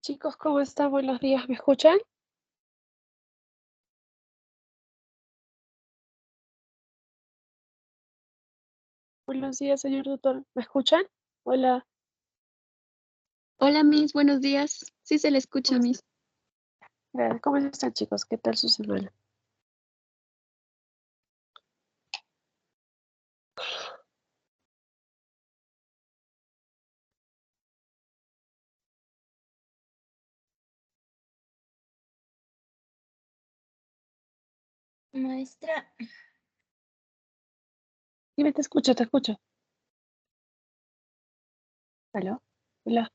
Chicos, ¿cómo están? Buenos días, ¿me escuchan? Buenos días, señor doctor, ¿me escuchan? Hola, Hola, Miss, buenos días. Sí se le escucha, ¿cómo están? Miss. ¿Cómo están, chicos? ¿Qué tal su semana? Maestra, Dime, te escucho, te escucho. ¿Aló? Hola,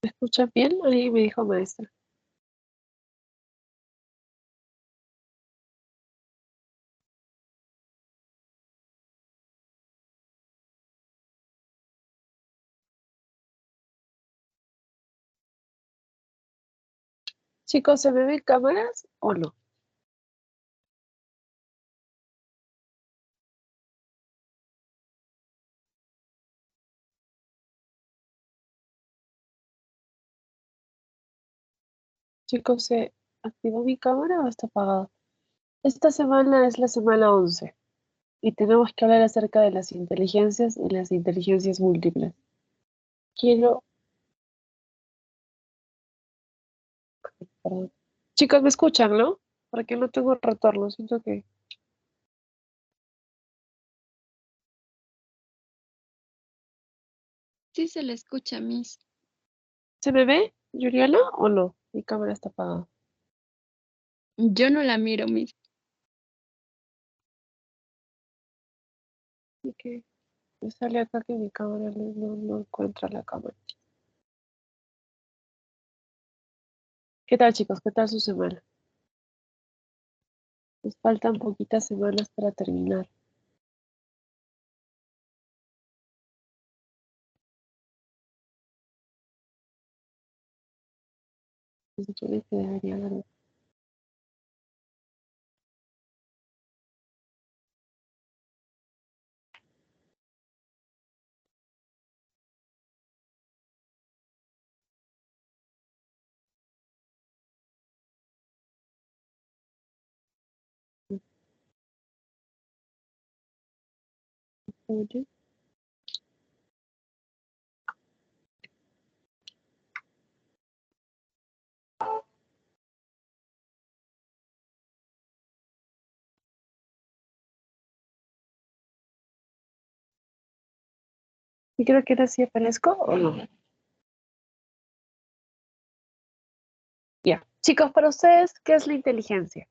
¿me escuchan bien? Alguien me dijo maestra. Chicos, ¿se me ven cámaras o no? Chicos, ¿se activó mi cámara o está apagada? Esta semana es la semana 11 y tenemos que hablar acerca de las inteligencias y las inteligencias múltiples. Quiero... perdón. Chicos, ¿me escuchan, no? Porque no tengo retorno, siento que... sí se le escucha, Miss. ¿Se me ve, Juliana, o no? Mi cámara está apagada. Yo no la miro, Miss. Y que me sale acá que mi cámara no encuentra la cámara. ¿Qué tal, chicos? ¿Qué tal su semana? Nos faltan poquitas semanas para terminar. Se supone que debería haber un... Y creo que ahora sí aparezco o no. Ya. Chicos, para ustedes, ¿qué es la inteligencia?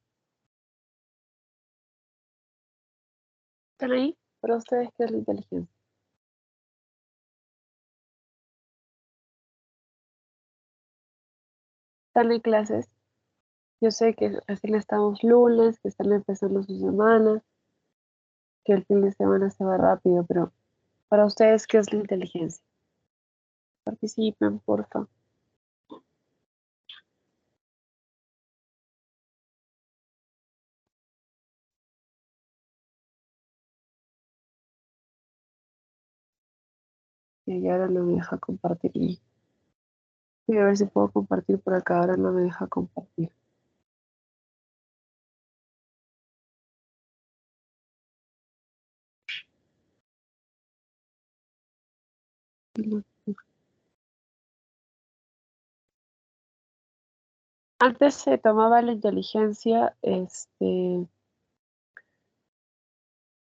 ¿Están ahí? Para ustedes, ¿qué es la inteligencia? ¿Están en clases? Yo sé que recién estamos lunes, que están empezando su semana, que el fin de semana se va rápido, pero para ustedes, ¿qué es la inteligencia? Participen, porfa. Y ahora no me deja compartir. Voy a ver si puedo compartir por acá. Ahora no me deja compartir. No. Antes se tomaba la inteligencia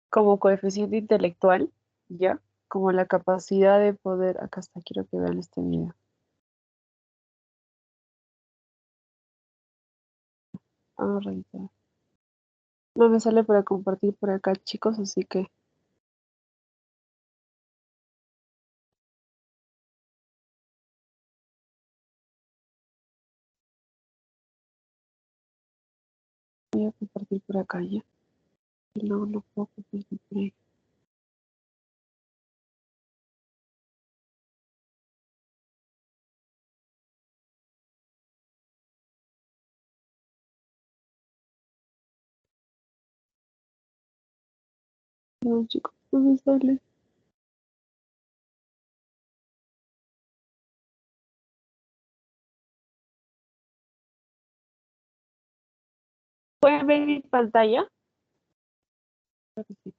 como coeficiente intelectual, ¿ya? Como la capacidad de poder. Acá está, quiero que vean este video. Vamos a revisar. No me sale para compartir por acá, chicos, así que voy a compartir por acá ya. No puedo compartir por ahí. No, chicos, no me sale. ¿Pueden ver mi pantalla? Creo que sí.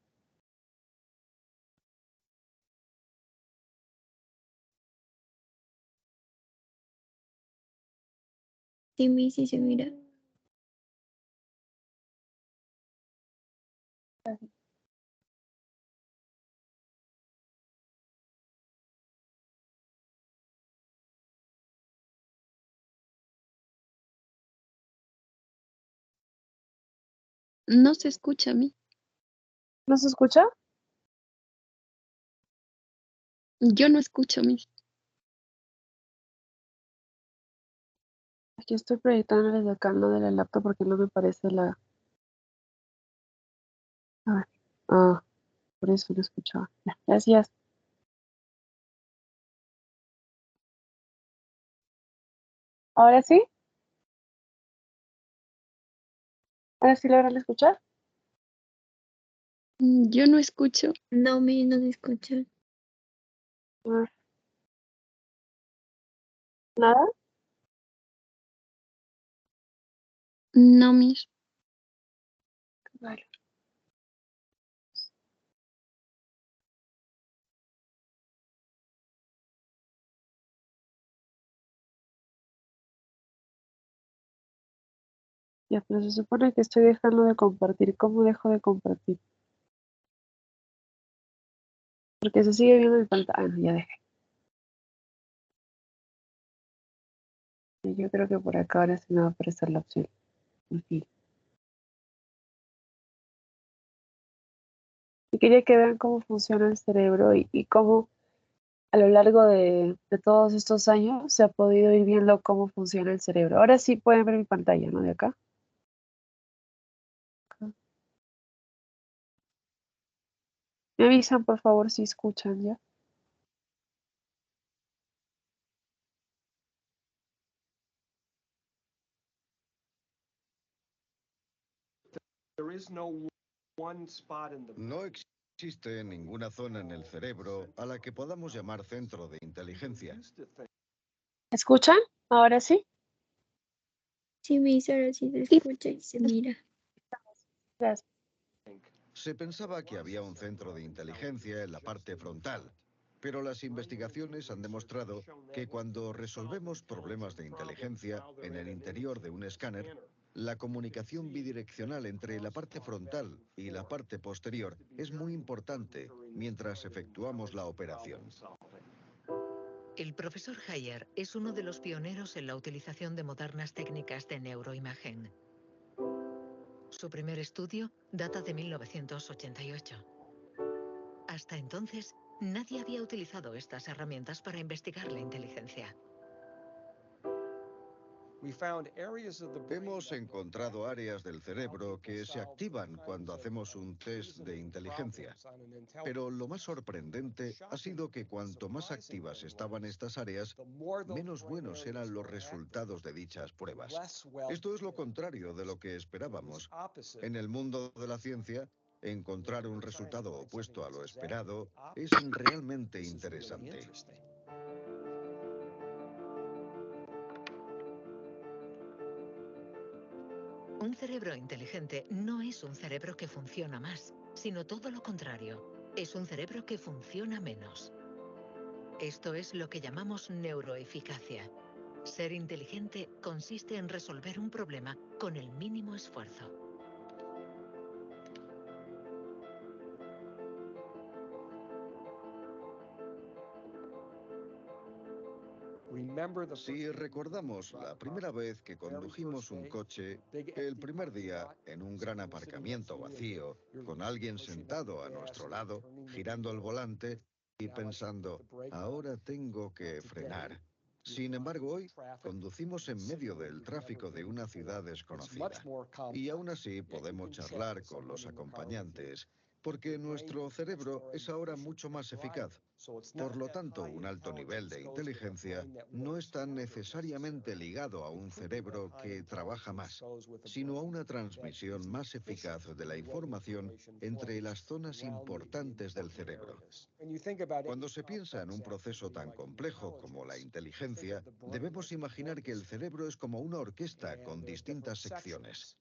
Sí, sí se mira. No se escucha a mí. ¿No se escucha? Yo no escucho a mí. Aquí estoy proyectando desde acá lo de la laptop porque no me parece la... A ver. Ah, por eso no escuchaba. Ya, gracias. ¿Ahora sí? ¿Ahora sí logran escuchar? Yo no escucho. No, mi no se escucha. A ver, ¿nada? No, mis. Vale. Ya, pero se supone que estoy dejando de compartir. ¿Cómo dejo de compartir? Porque se sigue viendo mi pantalla. Ah, no, ya dejé. Yo creo que por acá ahora sí me va a aparecer la opción. En fin. Y quería que vean cómo funciona el cerebro y cómo a lo largo de todos estos años se ha podido ir viendo cómo funciona el cerebro. Ahora sí pueden ver mi pantalla, ¿no? De acá. Acá. Me avisan, por favor, si escuchan ya. No existe ninguna zona en el cerebro a la que podamos llamar centro de inteligencia. ¿Escuchan? Ahora sí. Sí, mis, ahora sí se escucha y se mira. Gracias. Se pensaba que había un centro de inteligencia en la parte frontal, pero las investigaciones han demostrado que cuando resolvemos problemas de inteligencia en el interior de un escáner, la comunicación bidireccional entre la parte frontal y la parte posterior es muy importante mientras efectuamos la operación. El profesor Hayer es uno de los pioneros en la utilización de modernas técnicas de neuroimagen. Su primer estudio data de 1988. Hasta entonces, nadie había utilizado estas herramientas para investigar la inteligencia. Hemos encontrado áreas del cerebro que se activan cuando hacemos un test de inteligencia. Pero lo más sorprendente ha sido que cuanto más activas estaban estas áreas, menos buenos eran los resultados de dichas pruebas. Esto es lo contrario de lo que esperábamos. En el mundo de la ciencia, encontrar un resultado opuesto a lo esperado es realmente interesante. Un cerebro inteligente no es un cerebro que funciona más, sino todo lo contrario. Es un cerebro que funciona menos. Esto es lo que llamamos neuroeficacia. Ser inteligente consiste en resolver un problema con el mínimo esfuerzo. Si recordamos la primera vez que condujimos un coche, el primer día en un gran aparcamiento vacío, con alguien sentado a nuestro lado, girando el volante y pensando, ahora tengo que frenar. Sin embargo, hoy conducimos en medio del tráfico de una ciudad desconocida. Y aún así podemos charlar con los acompañantes, porque nuestro cerebro es ahora mucho más eficaz. Por lo tanto, un alto nivel de inteligencia no está necesariamente ligado a un cerebro que trabaja más, sino a una transmisión más eficaz de la información entre las zonas importantes del cerebro. Cuando se piensa en un proceso tan complejo como la inteligencia, debemos imaginar que el cerebro es como una orquesta con distintas secciones.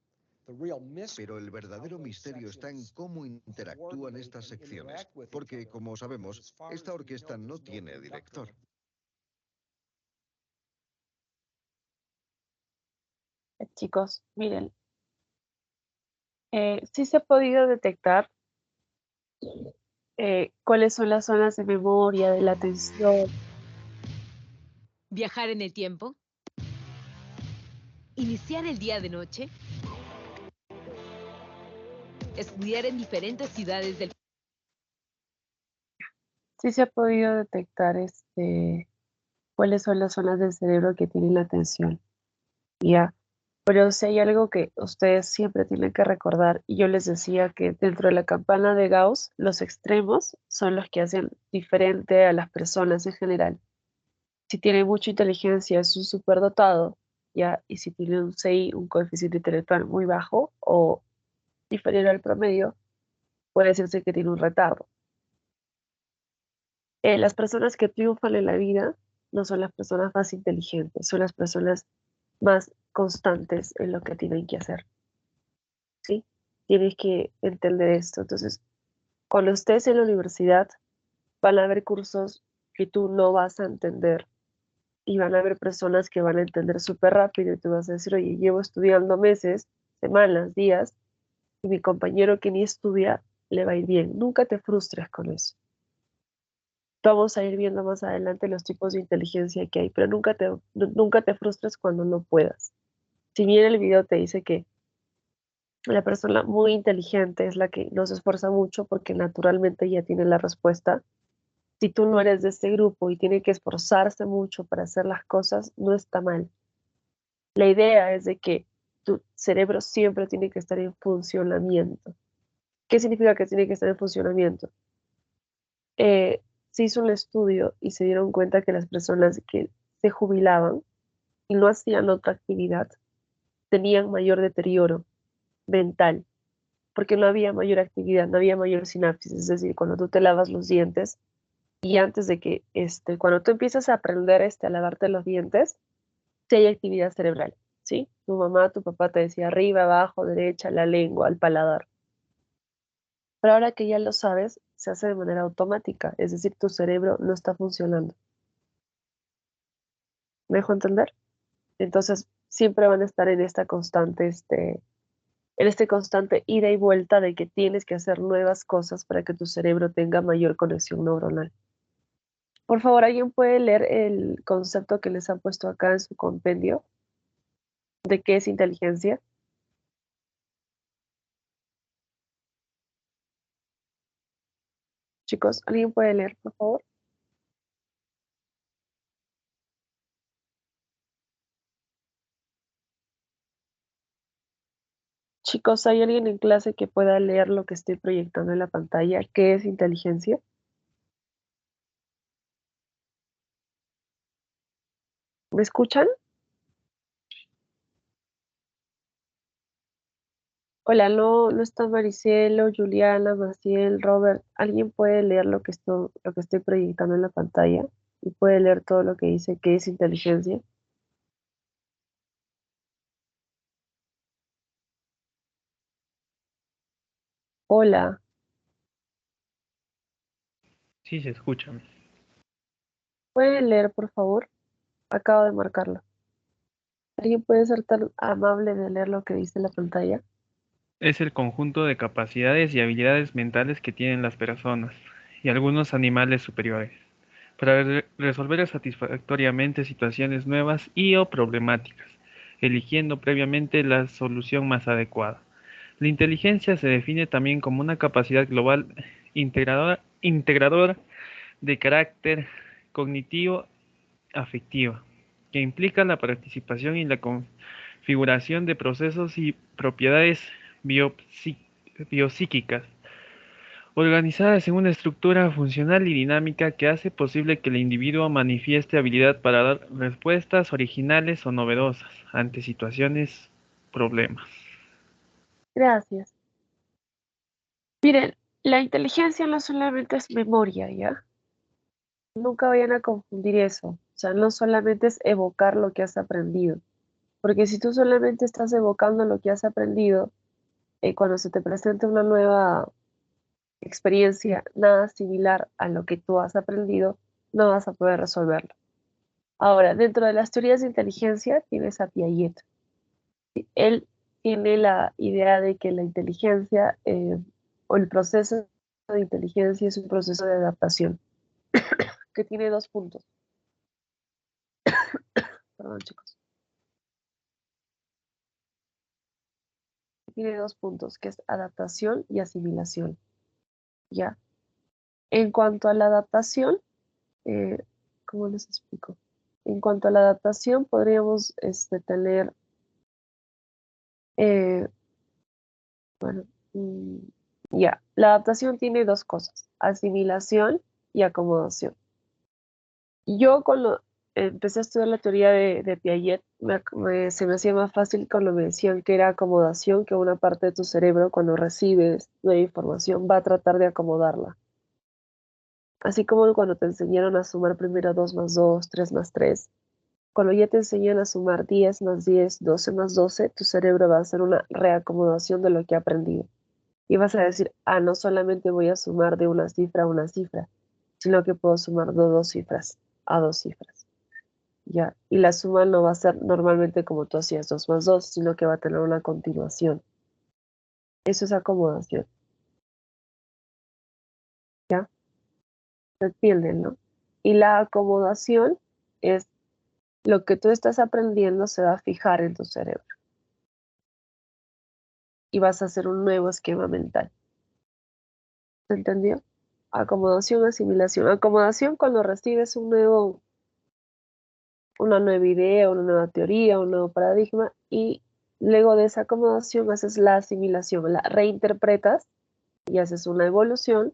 Pero el verdadero misterio está en cómo interactúan estas secciones, porque, como sabemos, esta orquesta no tiene director. Chicos, miren, sí se ha podido detectar cuáles son las zonas de memoria, de la atención. Viajar en el tiempo. Iniciar el día de noche. Estudiar en diferentes ciudades del... Sí se ha podido detectar cuáles son las zonas del cerebro que tienen la atención. Ya. Pero si hay algo que ustedes siempre tienen que recordar, y yo les decía que dentro de la campana de Gauss, los extremos son los que hacen diferente a las personas en general. Si tiene mucha inteligencia, es un superdotado, ¿ya? Y si tiene un CI, un coeficiente intelectual muy bajo o inferior al promedio, puede decirse que tiene un retardo. Las personas que triunfan en la vida no son las personas más inteligentes, son las personas más constantes en lo que tienen que hacer, ¿sí? Tienes que entender esto. Entonces, cuando estés en la universidad, van a haber cursos que tú no vas a entender y van a haber personas que van a entender súper rápido y tú vas a decir, oye, llevo estudiando meses, semanas, días, y mi compañero que ni estudia le va a ir bien. Nunca te frustres con eso. Vamos a ir viendo más adelante los tipos de inteligencia que hay, pero nunca te frustres cuando no puedas. Si bien el video te dice que la persona muy inteligente es la que no se esfuerza mucho porque naturalmente ya tiene la respuesta, si tú no eres de este grupo y tiene que esforzarse mucho para hacer las cosas, no está mal. La idea es de que tu cerebro siempre tiene que estar en funcionamiento. ¿Qué significa que tiene que estar en funcionamiento? Se hizo un estudio y se dieron cuenta que las personas que se jubilaban y no hacían otra actividad tenían mayor deterioro mental, porque no había mayor actividad, no había mayor sinapsis. Es decir, cuando tú te lavas los dientes y antes de que, cuando tú empiezas a aprender a lavarte los dientes, sí hay actividad cerebral, ¿sí? Tu mamá, tu papá te decía arriba, abajo, derecha, la lengua, al paladar. Pero ahora que ya lo sabes, se hace de manera automática, es decir, tu cerebro no está funcionando. ¿Me dejo entender? Entonces, siempre van a estar en esta constante, en este constante ida y vuelta de que tienes que hacer nuevas cosas para que tu cerebro tenga mayor conexión neuronal. Por favor, ¿alguien puede leer el concepto que les han puesto acá en su compendio de qué es inteligencia? Chicos, ¿alguien puede leer, por favor? Chicos, ¿hay alguien en clase que pueda leer lo que estoy proyectando en la pantalla? ¿Qué es inteligencia? ¿Me escuchan? Hola, no está Maricelo, Juliana, Maciel, Robert. ¿Alguien puede leer lo que estoy proyectando en la pantalla? Y puede leer todo lo que dice que es inteligencia. Hola, Sí, se escucha. ¿puede leer, por favor? Acabo de marcarlo. ¿Alguien puede ser tan amable de leer lo que dice la pantalla? Es el conjunto de capacidades y habilidades mentales que tienen las personas y algunos animales superiores para resolver satisfactoriamente situaciones nuevas y o problemáticas, eligiendo previamente la solución más adecuada. La inteligencia se define también como una capacidad global integradora de carácter cognitivo afectiva, que implica la participación y la configuración de procesos y propiedades biopsíquicas, organizadas en una estructura funcional y dinámica que hace posible que el individuo manifieste habilidad para dar respuestas originales o novedosas ante situaciones, problemas. Gracias. Miren, la inteligencia no solamente es memoria, ¿ya? Nunca vayan a confundir eso. O sea, no solamente es evocar lo que has aprendido, Porque si tú solamente estás evocando lo que has aprendido, cuando se te presente una nueva experiencia nada similar a lo que tú has aprendido, no vas a poder resolverlo. Ahora, dentro de las teorías de inteligencia tienes a Piaget. Él tiene la idea de que la inteligencia o el proceso de inteligencia es un proceso de adaptación que tiene dos puntos. Perdón, chicos. Tiene dos puntos, que es adaptación y asimilación. ¿Ya? En cuanto a la adaptación, eh, ¿cómo les explico? En cuanto a la adaptación, podríamos tener, eh, bueno, mm, ya, la adaptación tiene dos cosas, asimilación y acomodación. Yo cuando empecé a estudiar la teoría de Piaget, se me hacía más fácil cuando me decían que era acomodación, que una parte de tu cerebro cuando recibes nueva información va a tratar de acomodarla. Así como cuando te enseñaron a sumar primero 2 más 2, 3 más 3. Cuando ya te enseñan a sumar 10 más 10, 12 más 12, tu cerebro va a hacer una reacomodación de lo que ha aprendido. Y vas a decir, no solamente voy a sumar de una cifra a una cifra, sino que puedo sumar de dos cifras a dos cifras. ¿Ya? Y la suma no va a ser normalmente como tú hacías 2 más 2, sino que va a tener una continuación. Eso es acomodación. ¿Ya? ¿Se entienden, no? Y la acomodación es lo que tú estás aprendiendo se va a fijar en tu cerebro. Y vas a hacer un nuevo esquema mental. ¿Se entendió? Acomodación, asimilación. Acomodación cuando recibes una nueva idea, una nueva teoría, un nuevo paradigma y luego de esa acomodación haces la asimilación, la reinterpretas y haces una evolución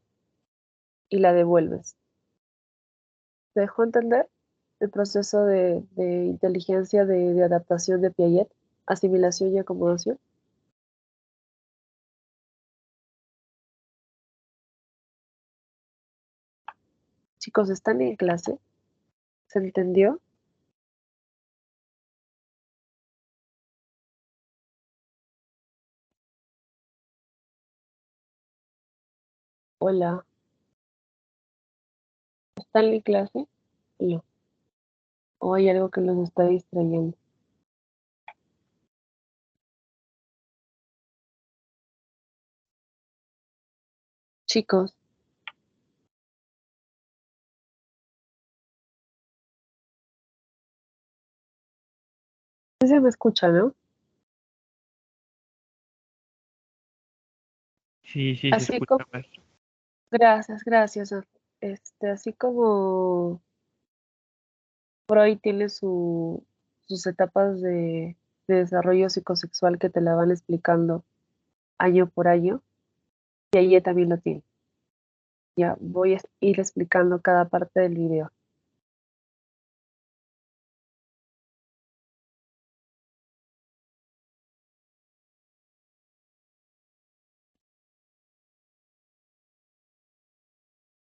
y la devuelves. ¿Te dejó entender el proceso de inteligencia de adaptación de Piaget? Asimilación y acomodación. Chicos, ¿están en clase? ¿Se entendió? Hola, ¿están en clase? No. ¿O hay algo que los está distrayendo? Chicos, sí se me escucha, ¿no? Sí, sí, se Así escucha, como, maestro. gracias, gracias. Así como Freud tiene sus etapas de desarrollo psicosexual que te la van explicando año por año, y ella también lo tiene. Ya voy a ir explicando cada parte del video.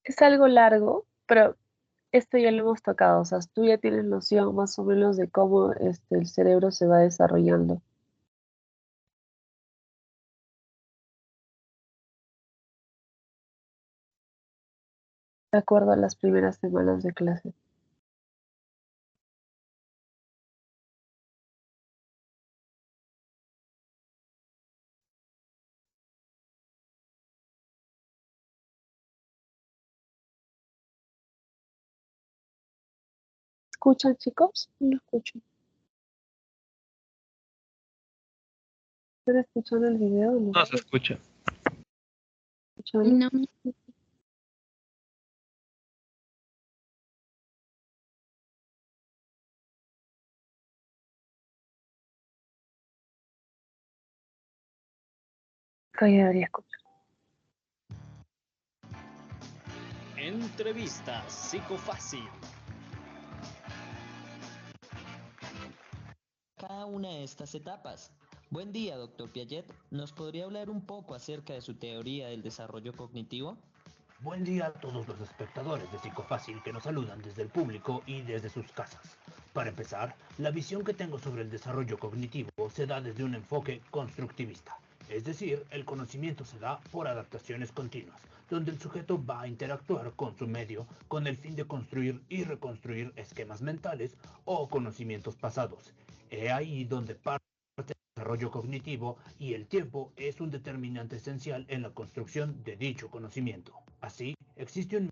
Es algo largo, pero esto ya lo hemos tocado. O sea, tú ya tienes noción más o menos de cómo el cerebro se va desarrollando. De acuerdo a las primeras semanas de clase. ¿Escuchan, chicos? No escucho. ¿Están escuchando el video o no? No se escucha. ¿Escuchando? No, Que ya debería escuchar. Entrevista Psicofácil. Cada una de estas etapas. Buen día, doctor Piaget. ¿Nos podría hablar un poco acerca de su teoría del desarrollo cognitivo? Buen día a todos los espectadores de Psicofácil que nos saludan desde el público y desde sus casas. Para empezar, la visión que tengo sobre el desarrollo cognitivo se da desde un enfoque constructivista. Es decir, el conocimiento se da por adaptaciones continuas, donde el sujeto va a interactuar con su medio con el fin de construir y reconstruir esquemas mentales o conocimientos pasados. He ahí donde parte el desarrollo cognitivo y el tiempo es un determinante esencial en la construcción de dicho conocimiento. Así, existe un...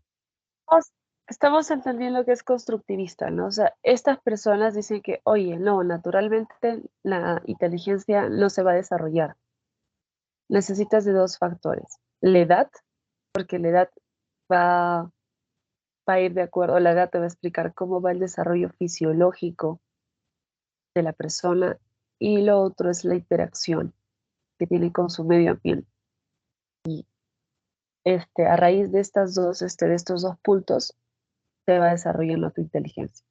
Estamos estamos entendiendo que es constructivista, ¿no? O sea, estas personas dicen que, oye, no, naturalmente la inteligencia no se va a desarrollar. Necesitas de dos factores. La edad, porque la edad va, va a ir de acuerdo, la edad te va a explicar cómo va el desarrollo fisiológico de la persona, y lo otro es la interacción que tiene con su medio ambiente. A raíz de de estos dos puntos, se va desarrollando tu inteligencia.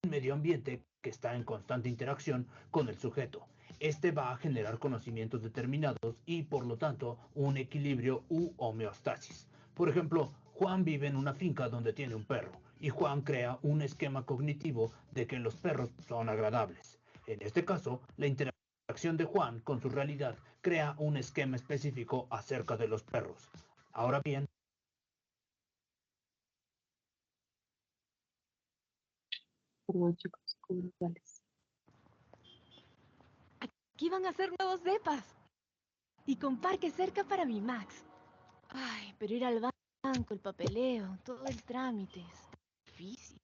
medio ambiente que está en constante interacción con el sujeto. Este va a generar conocimientos determinados y por lo tanto un equilibrio u homeostasis. Por ejemplo, Juan vive en una finca donde tiene un perro y Juan crea un esquema cognitivo de que los perros son agradables. En este caso, la interacción de Juan con su realidad crea un esquema específico acerca de los perros. Ahora bien, Perdón, chicos, comerciales. Aquí van a hacer nuevos depas. Y con parque cerca para mi Max. Ay, pero ir al banco, el papeleo, todo el trámite es difícil.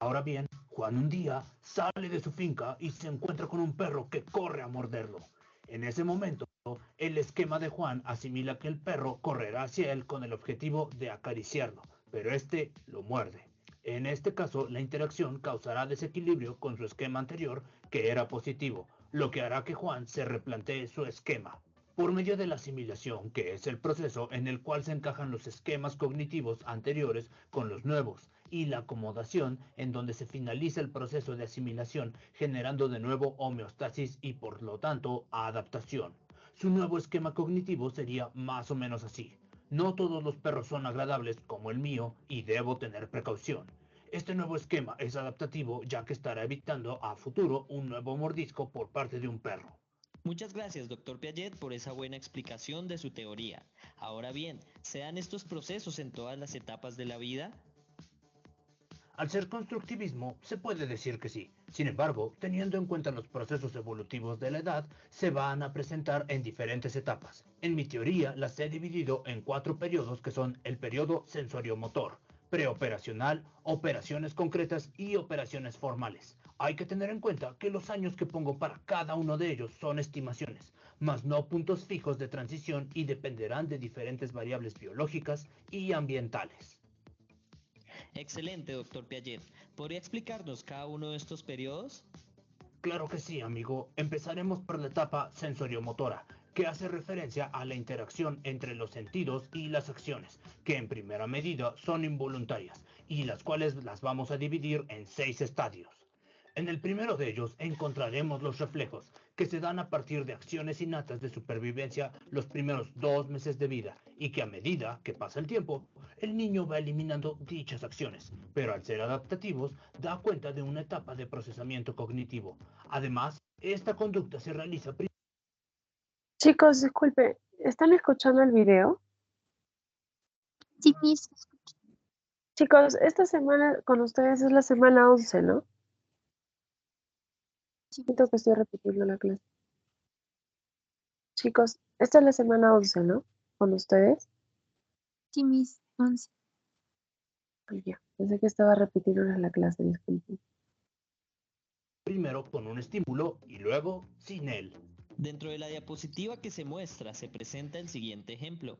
Ahora bien, Juan un día sale de su finca y se encuentra con un perro que corre a morderlo. En ese momento, el esquema de Juan asimila que el perro correrá hacia él con el objetivo de acariciarlo, pero este lo muerde. En este caso, la interacción causará desequilibrio con su esquema anterior, que era positivo, lo que hará que Juan se replantee su esquema. Por medio de la asimilación, que es el proceso en el cual se encajan los esquemas cognitivos anteriores con los nuevos, y la acomodación, en donde se finaliza el proceso de asimilación, generando de nuevo homeostasis y por lo tanto adaptación. Su nuevo esquema cognitivo sería más o menos así. No todos los perros son agradables como el mío y debo tener precaución. Este nuevo esquema es adaptativo ya que estará evitando a futuro un nuevo mordisco por parte de un perro. Muchas gracias, doctor Piaget, por esa buena explicación de su teoría. Ahora bien, ¿se dan estos procesos en todas las etapas de la vida? Al ser constructivismo, se puede decir que sí. Sin embargo, teniendo en cuenta los procesos evolutivos de la edad, se van a presentar en diferentes etapas. En mi teoría, las he dividido en 4 periodos que son el periodo sensoriomotor, preoperacional, operaciones concretas y operaciones formales. Hay que tener en cuenta que los años que pongo para cada uno de ellos son estimaciones, más no puntos fijos de transición y dependerán de diferentes variables biológicas y ambientales. Excelente, doctor Piaget. ¿Podría explicarnos cada uno de estos periodos? Claro que sí, amigo. Empezaremos por la etapa sensoriomotora, que hace referencia a la interacción entre los sentidos y las acciones, que en primera medida son involuntarias, y las cuales las vamos a dividir en 6 estadios. En el primero de ellos encontraremos los reflejos, que se dan a partir de acciones innatas de supervivencia los primeros 2 meses de vida, y que a medida que pasa el tiempo, el niño va eliminando dichas acciones, pero al ser adaptativos, da cuenta de una etapa de procesamiento cognitivo. Además, esta conducta se realiza Chicos, disculpe, ¿están escuchando el video? Sí, Miss. Chicos, esta semana con ustedes es la semana 11, ¿no? Siento que estoy repitiendo la clase. Chicos, esta es la semana 11, ¿no? Con ustedes. Sí, Miss. 11. Ay, ya, pensé que estaba repitiendo la clase, disculpen. primero con un estímulo y luego sin él. Dentro de la diapositiva que se muestra se presenta el siguiente ejemplo.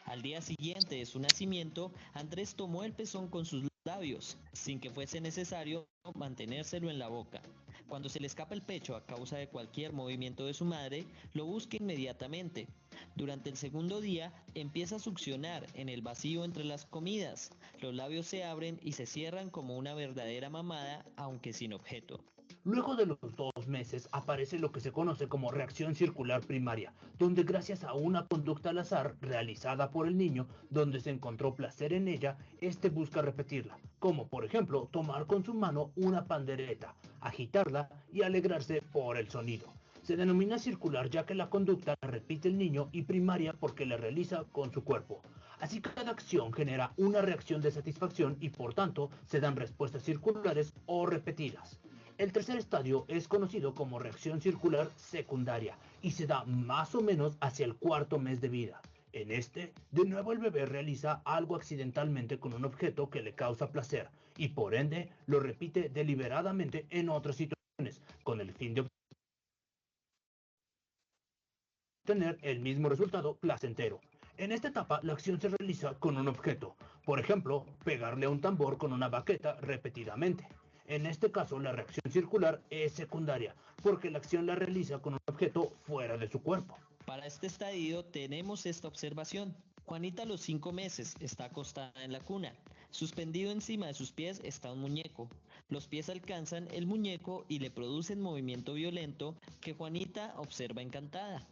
Al día siguiente de su nacimiento, Andrés tomó el pezón con sus labios, sin que fuese necesario mantenérselo en la boca. Cuando se le escapa el pecho a causa de cualquier movimiento de su madre, lo busca inmediatamente. Durante el segundo día, empieza a succionar en el vacío entre las comidas. Los labios se abren y se cierran como una verdadera mamada, aunque sin objeto. Luego de los 2 meses aparece lo que se conoce como reacción circular primaria, donde gracias a una conducta al azar realizada por el niño, donde se encontró placer en ella, este busca repetirla, como por ejemplo tomar con su mano una pandereta, agitarla y alegrarse por el sonido. Se denomina circular ya que la conducta la repite el niño y primaria porque la realiza con su cuerpo. Así que cada acción genera una reacción de satisfacción y por tanto se dan respuestas circulares o repetidas. El tercer estadio es conocido como reacción circular secundaria y se da más o menos hacia el 4.er mes de vida. En este, de nuevo el bebé realiza algo accidentalmente con un objeto que le causa placer y por ende lo repite deliberadamente en otras situaciones con el fin de obtener el mismo resultado placentero. En esta etapa la acción se realiza con un objeto, por ejemplo, pegarle a un tambor con una baqueta repetidamente. En este caso, la reacción circular es secundaria, porque la acción la realiza con un objeto fuera de su cuerpo. Para este estadio tenemos esta observación. Juanita a los 5 meses está acostada en la cuna. Suspendido encima de sus pies está un muñeco. Los pies alcanzan el muñeco y le producen movimiento violento que Juanita observa encantada.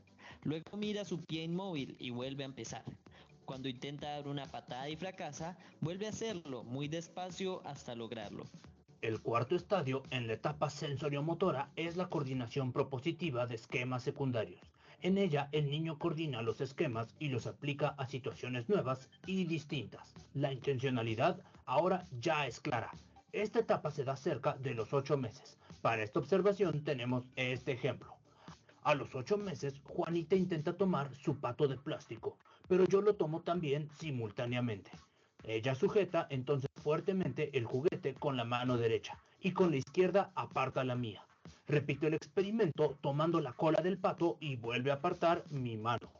Luego mira su pie inmóvil y vuelve a empezar. Cuando intenta dar una patada y fracasa, vuelve a hacerlo muy despacio hasta lograrlo. El cuarto estadio en la etapa sensoriomotora es la coordinación propositiva de esquemas secundarios. En ella, el niño coordina los esquemas y los aplica a situaciones nuevas y distintas. La intencionalidad ahora ya es clara. Esta etapa se da cerca de los 8 meses. Para esta observación tenemos este ejemplo. A los 8 meses, Juanita intenta tomar su pato de plástico, pero yo lo tomo también simultáneamente. Ella sujeta entonces fuertemente el juguete con la mano derecha y con la izquierda aparta la mía. Repito el experimento tomando la cola del pato y vuelve a apartar mi mano.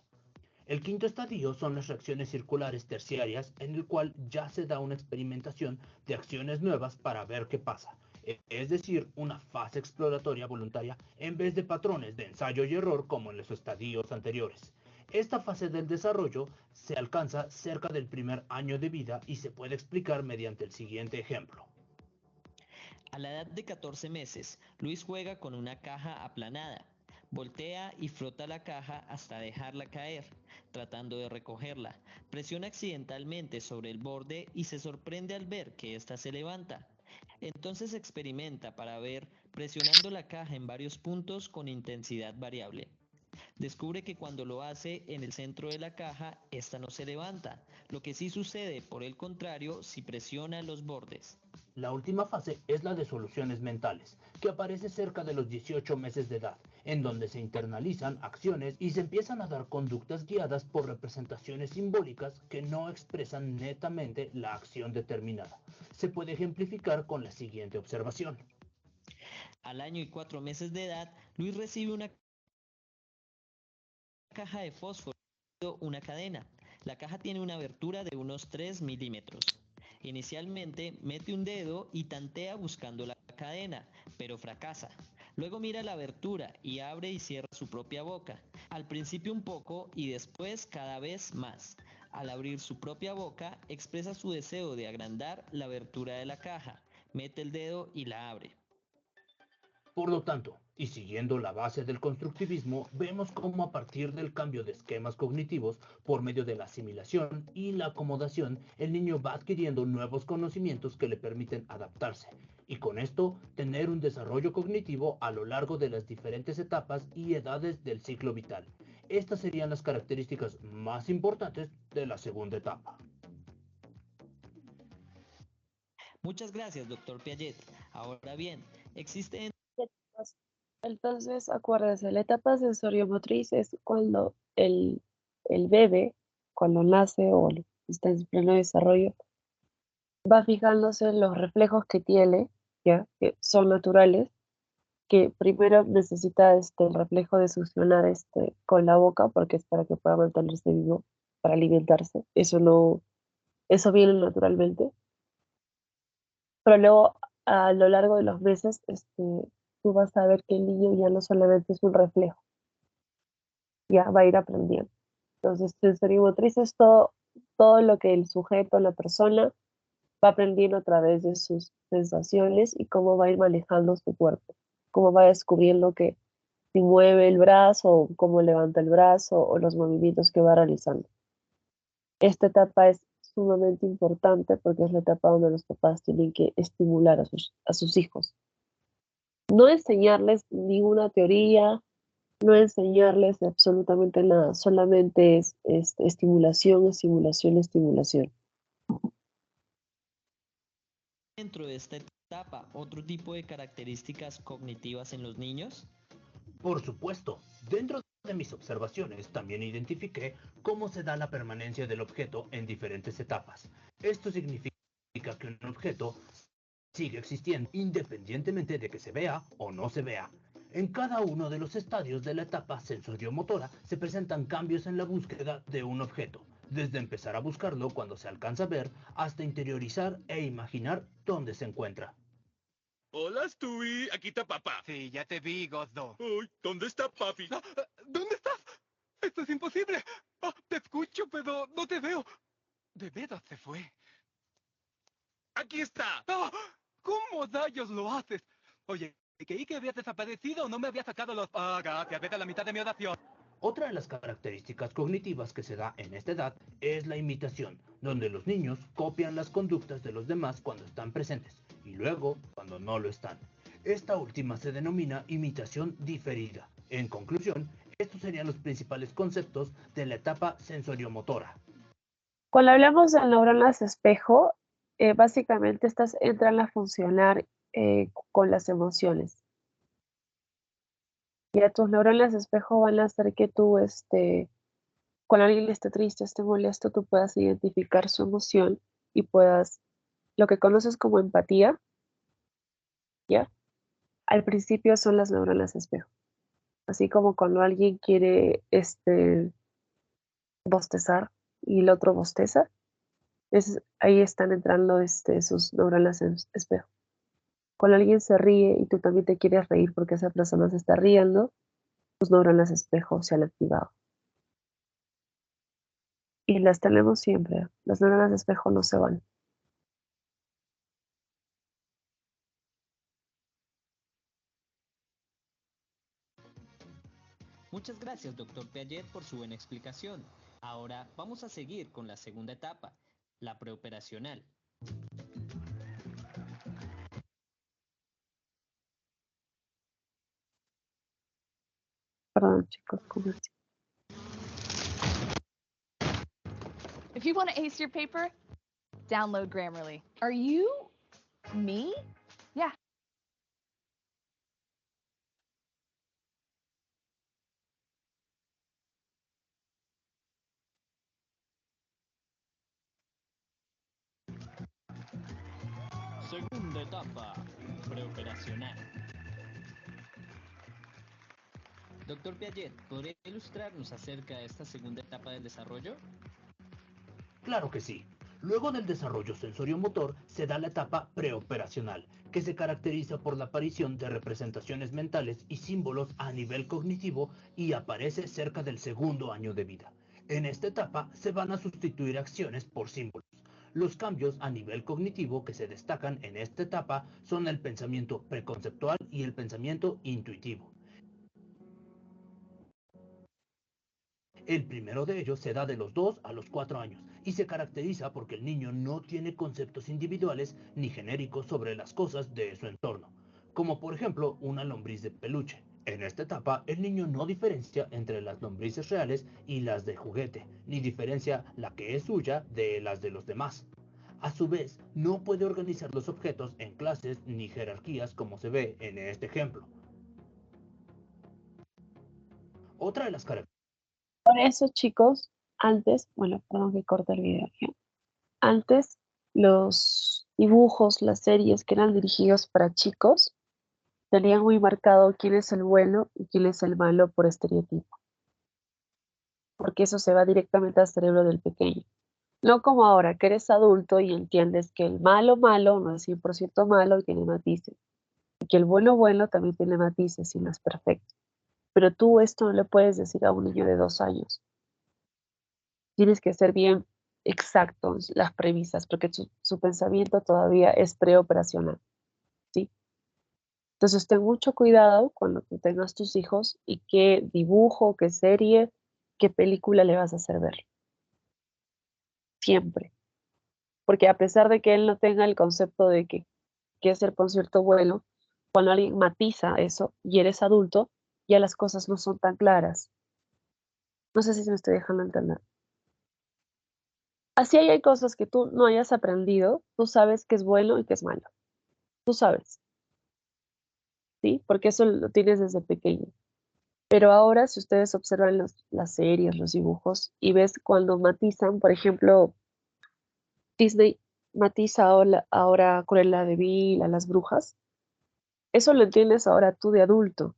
El quinto estadio son las reacciones circulares terciarias, en el cual ya se da una experimentación de acciones nuevas para ver qué pasa. Es decir, una fase exploratoria voluntaria en vez de patrones de ensayo y error como en los estadios anteriores. Esta fase del desarrollo se alcanza cerca del primer año de vida y se puede explicar mediante el siguiente ejemplo. A la edad de 14 meses, Luis juega con una caja aplanada. Voltea y frota la caja hasta dejarla caer, tratando de recogerla. Presiona accidentalmente sobre el borde y se sorprende al ver que ésta se levanta. Entonces experimenta para ver presionando la caja en varios puntos con intensidad variable. Descubre que cuando lo hace en el centro de la caja, esta no se levanta, lo que sí sucede por el contrario si presiona los bordes. La última fase es la de soluciones mentales, que aparece cerca de los 18 meses de edad, en donde se internalizan acciones y se empiezan a dar conductas guiadas por representaciones simbólicas que no expresan netamente la acción determinada. Se puede ejemplificar con la siguiente observación. Al año y 4 meses de edad, Luis recibe una caja de fósforo, una cadena. La caja tiene una abertura de unos 3 milímetros. Inicialmente mete un dedo y tantea buscando la cadena, pero fracasa. Luego mira la abertura y abre y cierra su propia boca. Al principio un poco y después cada vez más. Al abrir su propia boca, expresa su deseo de agrandar la abertura de la caja. Mete el dedo y la abre. Por lo tanto, y siguiendo la base del constructivismo, vemos cómo a partir del cambio de esquemas cognitivos, por medio de la asimilación y la acomodación, el niño va adquiriendo nuevos conocimientos que le permiten adaptarse, y con esto tener un desarrollo cognitivo a lo largo de las diferentes etapas y edades del ciclo vital. Estas serían las características más importantes de la segunda etapa. Muchas gracias, doctor Piaget. Ahora bien, existen... Entonces, acuérdense, la etapa sensoriomotriz es cuando el bebé, cuando nace o está en pleno desarrollo, va fijándose en los reflejos que tiene, ¿ya? Que son naturales, que primero necesita el reflejo de succionar con la boca, porque es para que pueda mantenerse vivo, para alimentarse. Eso viene naturalmente. Pero luego, a lo largo de los meses, tú vas a ver que el niño ya no solamente es un reflejo, ya va a ir aprendiendo. Entonces, sensorimotriz es todo lo que el sujeto, la persona, va aprendiendo a través de sus sensaciones y cómo va a ir manejando su cuerpo. cómo va descubriendo que si mueve el brazo, o cómo levanta el brazo, o los movimientos que va realizando. Esta etapa es sumamente importante porque es la etapa donde los papás tienen que estimular a sus hijos. No enseñarles ninguna teoría, no enseñarles absolutamente nada, solamente es estimulación, estimulación, estimulación. Dentro de esta etapa, ¿otro tipo de características cognitivas en los niños? Por supuesto, dentro de mis observaciones también identifiqué cómo se da la permanencia del objeto en diferentes etapas. Esto significa que un objeto sigue existiendo independientemente de que se vea o no se vea. En cada uno de los estadios de la etapa sensoriomotora se presentan cambios en la búsqueda de un objeto, desde empezar a buscarlo cuando se alcanza a ver hasta interiorizar e imaginar dónde se encuentra. Hola, Stewie. Aquí está papá. Sí, ya te vi, Gozdo. Uy, ¿dónde está papi? ¿Dónde estás? Esto es imposible. Te escucho, pero no te veo. ¿De veras se fue? Aquí está. ¿Cómo rayos lo haces? Oye, creí que habías desaparecido o no me había sacado los... gracias, vete a la mitad de mi oración. Otra de las características cognitivas que se da en esta edad es la imitación, donde los niños copian las conductas de los demás cuando están presentes y luego cuando no lo están. Esta última se denomina imitación diferida. En conclusión, estos serían los principales conceptos de la etapa sensoriomotora. Cuando hablamos de neuronas espejo, básicamente estas entran a funcionar con las emociones. Ya tus neuronas espejo van a hacer que tú, cuando alguien esté triste, esté molesto, tú puedas identificar su emoción y puedas, lo que conoces como empatía, ¿ya? Al principio son las neuronas espejo. Así como cuando alguien quiere, bostezar y el otro bosteza, ahí están entrando, sus neuronas espejo. Cuando alguien se ríe y tú también te quieres reír porque esa persona se está riendo, tus neuronas espejo se han activado. Y las tenemos siempre. Las neuronas espejo no se van. Muchas gracias, doctor Piaget, por su buena explicación. Ahora vamos a seguir con la segunda etapa, la preoperacional. Perdón, chicos, comercio. If you want to ace your paper, download Grammarly. Are you me? Yeah. Segunda etapa, preoperacional. Doctor Piaget, ¿podría ilustrarnos acerca de esta segunda etapa del desarrollo? Claro que sí. Luego del desarrollo sensoriomotor se da la etapa preoperacional, que se caracteriza por la aparición de representaciones mentales y símbolos a nivel cognitivo y aparece cerca del segundo año de vida. En esta etapa se van a sustituir acciones por símbolos. Los cambios a nivel cognitivo que se destacan en esta etapa son el pensamiento preconceptual y el pensamiento intuitivo. El primero de ellos se da de los 2 a los 4 años y se caracteriza porque el niño no tiene conceptos individuales ni genéricos sobre las cosas de su entorno, como por ejemplo una lombriz de peluche. En esta etapa, el niño no diferencia entre las lombrices reales y las de juguete, ni diferencia la que es suya de las de los demás. A su vez, no puede organizar los objetos en clases ni jerarquías como se ve en este ejemplo. Otra de las características. Por eso, chicos, antes, bueno, perdón que corte el video. ¿Ya? Antes, los dibujos, las series que eran dirigidos para chicos, tenían muy marcado quién es el bueno y quién es el malo por estereotipo. Porque eso se va directamente al cerebro del pequeño. No como ahora, que eres adulto y entiendes que el malo malo no es 100% malo y tiene matices. Y que el bueno bueno también tiene matices y no es perfecto. Pero tú esto no le puedes decir a un niño de 2 años. Tienes que ser bien exactos las premisas, porque su pensamiento todavía es preoperacional, ¿sí? Entonces, ten mucho cuidado cuando tú tengas tus hijos y qué dibujo, qué serie, qué película le vas a hacer ver. Siempre. Porque a pesar de que él no tenga el concepto de que es el concierto bueno, cuando alguien matiza eso y eres adulto, ya las cosas no son tan claras. No sé si me estoy dejando entender. Así hay cosas que tú no hayas aprendido, tú sabes que es bueno y que es malo. Tú sabes, ¿sí? Porque eso lo tienes desde pequeño. Pero ahora, si ustedes observan las series, los dibujos, y ves cuando matizan, por ejemplo, Disney matiza ahora Cruella de Vil, a las brujas, eso lo entiendes ahora tú de adulto,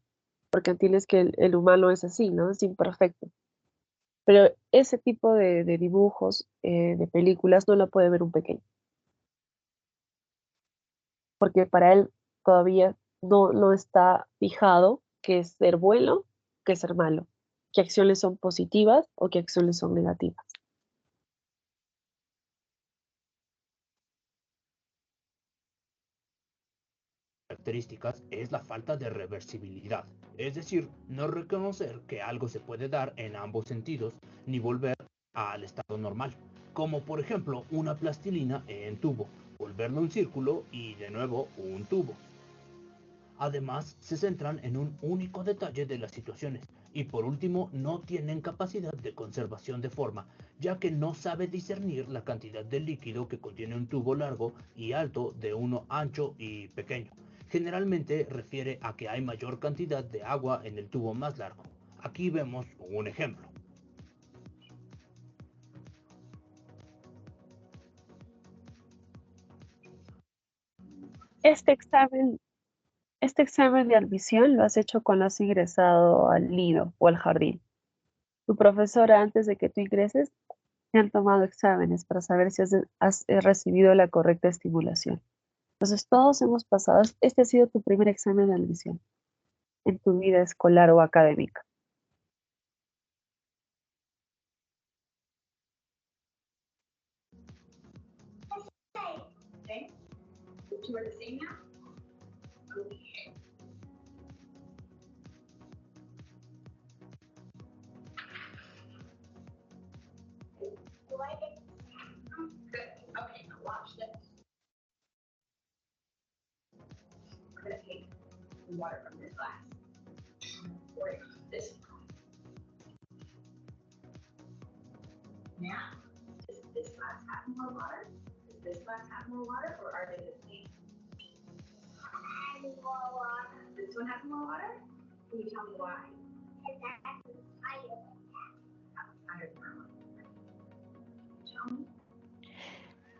porque entiendes que el humano es así, ¿no? Es imperfecto. Pero ese tipo de dibujos, de películas, no lo puede ver un pequeño, porque para él todavía no está fijado qué es ser bueno, qué es ser malo, qué acciones son positivas o qué acciones son negativas. Características es la falta de reversibilidad, es decir, no reconocer que algo se puede dar en ambos sentidos ni volver al estado normal, como por ejemplo una plastilina en tubo, volverlo un círculo y de nuevo un tubo. Además, se centran en un único detalle de las situaciones y por último no tienen capacidad de conservación de forma, ya que no sabe discernir la cantidad de líquido que contiene un tubo largo y alto de uno ancho y pequeño. Generalmente refiere a que hay mayor cantidad de agua en el tubo más largo. Aquí vemos un ejemplo. Este examen, este examen de admisión lo has hecho cuando has ingresado al nido o al jardín. Tu profesora, antes de que tú ingreses, te han tomado exámenes para saber si has recibido la correcta estimulación. Entonces, todos hemos pasado, este ha sido tu primer examen de admisión en tu vida escolar o académica.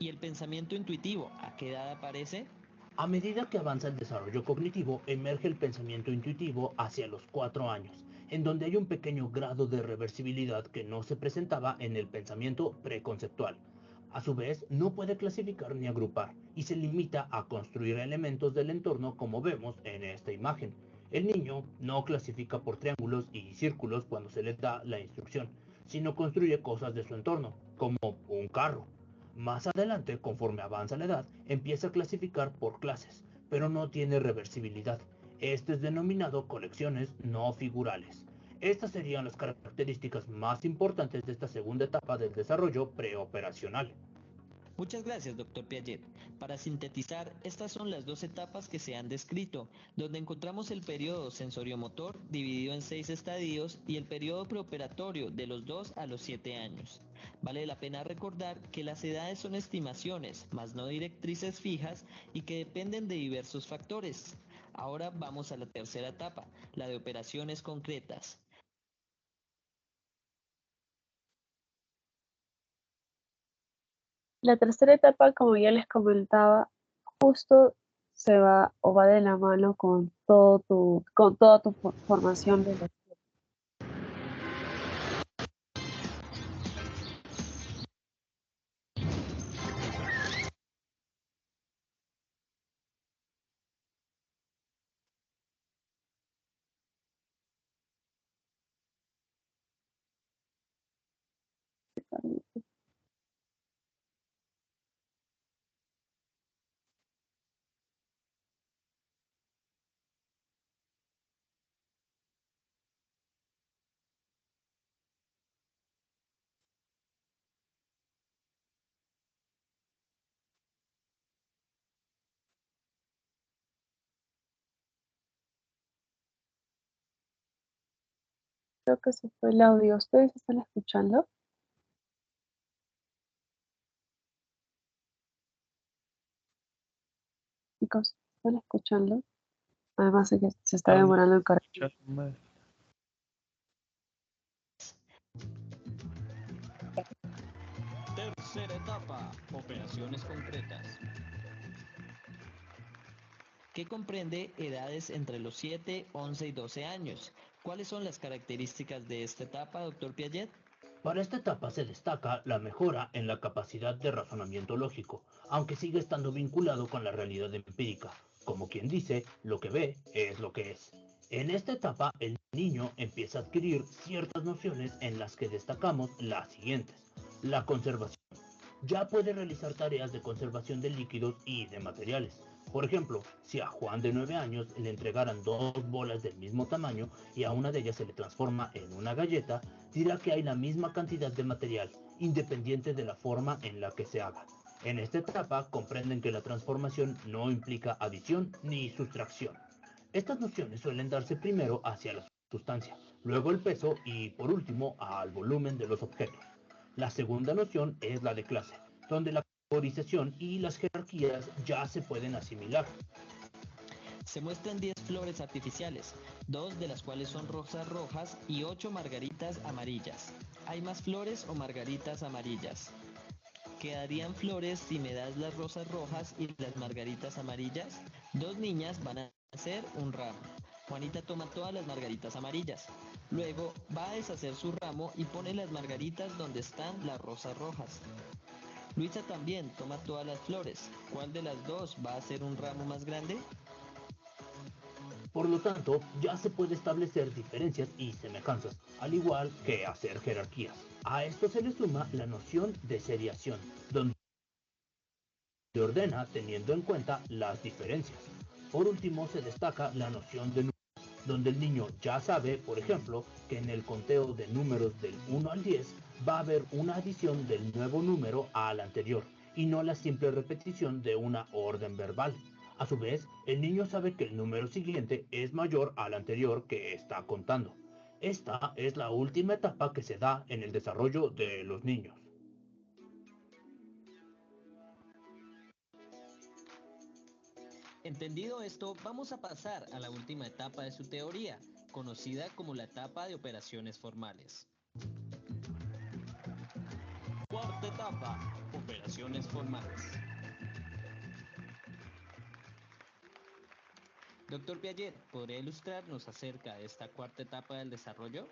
¿Y el pensamiento intuitivo a qué edad aparece? A medida que avanza el desarrollo cognitivo, emerge el pensamiento intuitivo hacia los 4 años, en donde hay un pequeño grado de reversibilidad que no se presentaba en el pensamiento preconceptual. A su vez, no puede clasificar ni agrupar, y se limita a construir elementos del entorno como vemos en esta imagen. El niño no clasifica por triángulos y círculos cuando se le da la instrucción, sino construye cosas de su entorno, como un carro. Más adelante, conforme avanza la edad, empieza a clasificar por clases, pero no tiene reversibilidad. Este es denominado colecciones no figurales. Estas serían las características más importantes de esta segunda etapa del desarrollo preoperacional. Muchas gracias, doctor Piaget. Para sintetizar, estas son las dos etapas que se han descrito, donde encontramos el periodo sensoriomotor dividido en 6 estadios y el periodo preoperatorio de los 2 a los 7 años. Vale la pena recordar que las edades son estimaciones, más no directrices fijas y que dependen de diversos factores. Ahora vamos a la tercera etapa, la de operaciones concretas. La tercera etapa, como ya les comentaba, justo se va o va de la mano con con toda tu formación de la escuela. Creo que se fue el audio. ¿Ustedes están escuchando? Chicos, ¿están escuchando? Además de que se está demorando el carril. Tercera etapa, operaciones concretas. Que comprende edades entre los 7, 11 y 12 años. ¿Cuáles son las características de esta etapa, doctor Piaget? Para esta etapa se destaca la mejora en la capacidad de razonamiento lógico, aunque sigue estando vinculado con la realidad empírica. Como quien dice, lo que ve es lo que es. En esta etapa, el niño empieza a adquirir ciertas nociones en las que destacamos las siguientes. La conservación. Ya puede realizar tareas de conservación de líquidos y de materiales. Por ejemplo, si a Juan de 9 años le entregaran dos bolas del mismo tamaño y a una de ellas se le transforma en una galleta, dirá que hay la misma cantidad de material, independiente de la forma en la que se haga. En esta etapa comprenden que la transformación no implica adición ni sustracción. Estas nociones suelen darse primero hacia la sustancia, luego el peso y por último al volumen de los objetos. La segunda noción es la de clase, donde la categorización y las jerarquías ya se pueden asimilar. Se muestran 10 flores artificiales, 2 de las cuales son rosas rojas y 8 margaritas amarillas. ¿Hay más flores o margaritas amarillas? ¿Quedarían flores si me das las rosas rojas y las margaritas amarillas? Dos niñas van a hacer un ramo. Juanita toma todas las margaritas amarillas. Luego va a deshacer su ramo y pone las margaritas donde están las rosas rojas. Luisa también toma todas las flores. ¿Cuál de las dos va a hacer un ramo más grande? Por lo tanto, ya se puede establecer diferencias y semejanzas, al igual que hacer jerarquías. A esto se le suma la noción de seriación, donde se ordena teniendo en cuenta las diferencias. Por último, se destaca la noción de números, donde el niño ya sabe, por ejemplo, que en el conteo de números del 1 al 10 va a haber una adición del nuevo número al anterior y no la simple repetición de una orden verbal. A su vez, el niño sabe que el número siguiente es mayor al anterior que está contando. Esta es la última etapa que se da en el desarrollo de los niños. Entendido esto, vamos a pasar a la última etapa de su teoría, conocida como la etapa de operaciones formales. Cuarta etapa, operaciones formales. Doctor Piaget, ¿podría ilustrarnos acerca de esta cuarta etapa del desarrollo?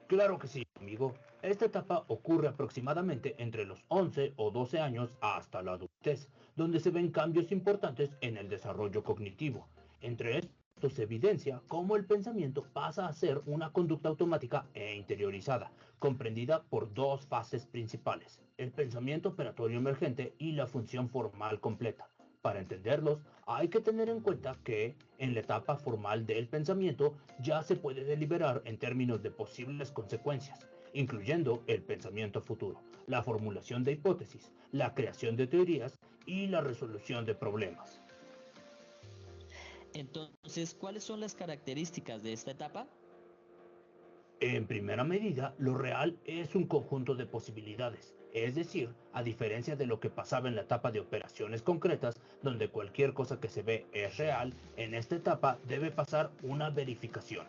Claro que sí, amigo. Esta etapa ocurre aproximadamente entre los 11 o 12 años hasta la adultez, donde se ven cambios importantes en el desarrollo cognitivo. Entre estos se evidencia cómo el pensamiento pasa a ser una conducta automática e interiorizada, comprendida por dos fases principales, el pensamiento operatorio emergente y la función formal completa. Para entenderlos, hay que tener en cuenta que en la etapa formal del pensamiento ya se puede deliberar en términos de posibles consecuencias, incluyendo el pensamiento futuro, la formulación de hipótesis, la creación de teorías y la resolución de problemas. Entonces, ¿cuáles son las características de esta etapa? En primera medida, lo real es un conjunto de posibilidades, es decir, a diferencia de lo que pasaba en la etapa de operaciones concretas, donde cualquier cosa que se ve es real, en esta etapa debe pasar una verificación.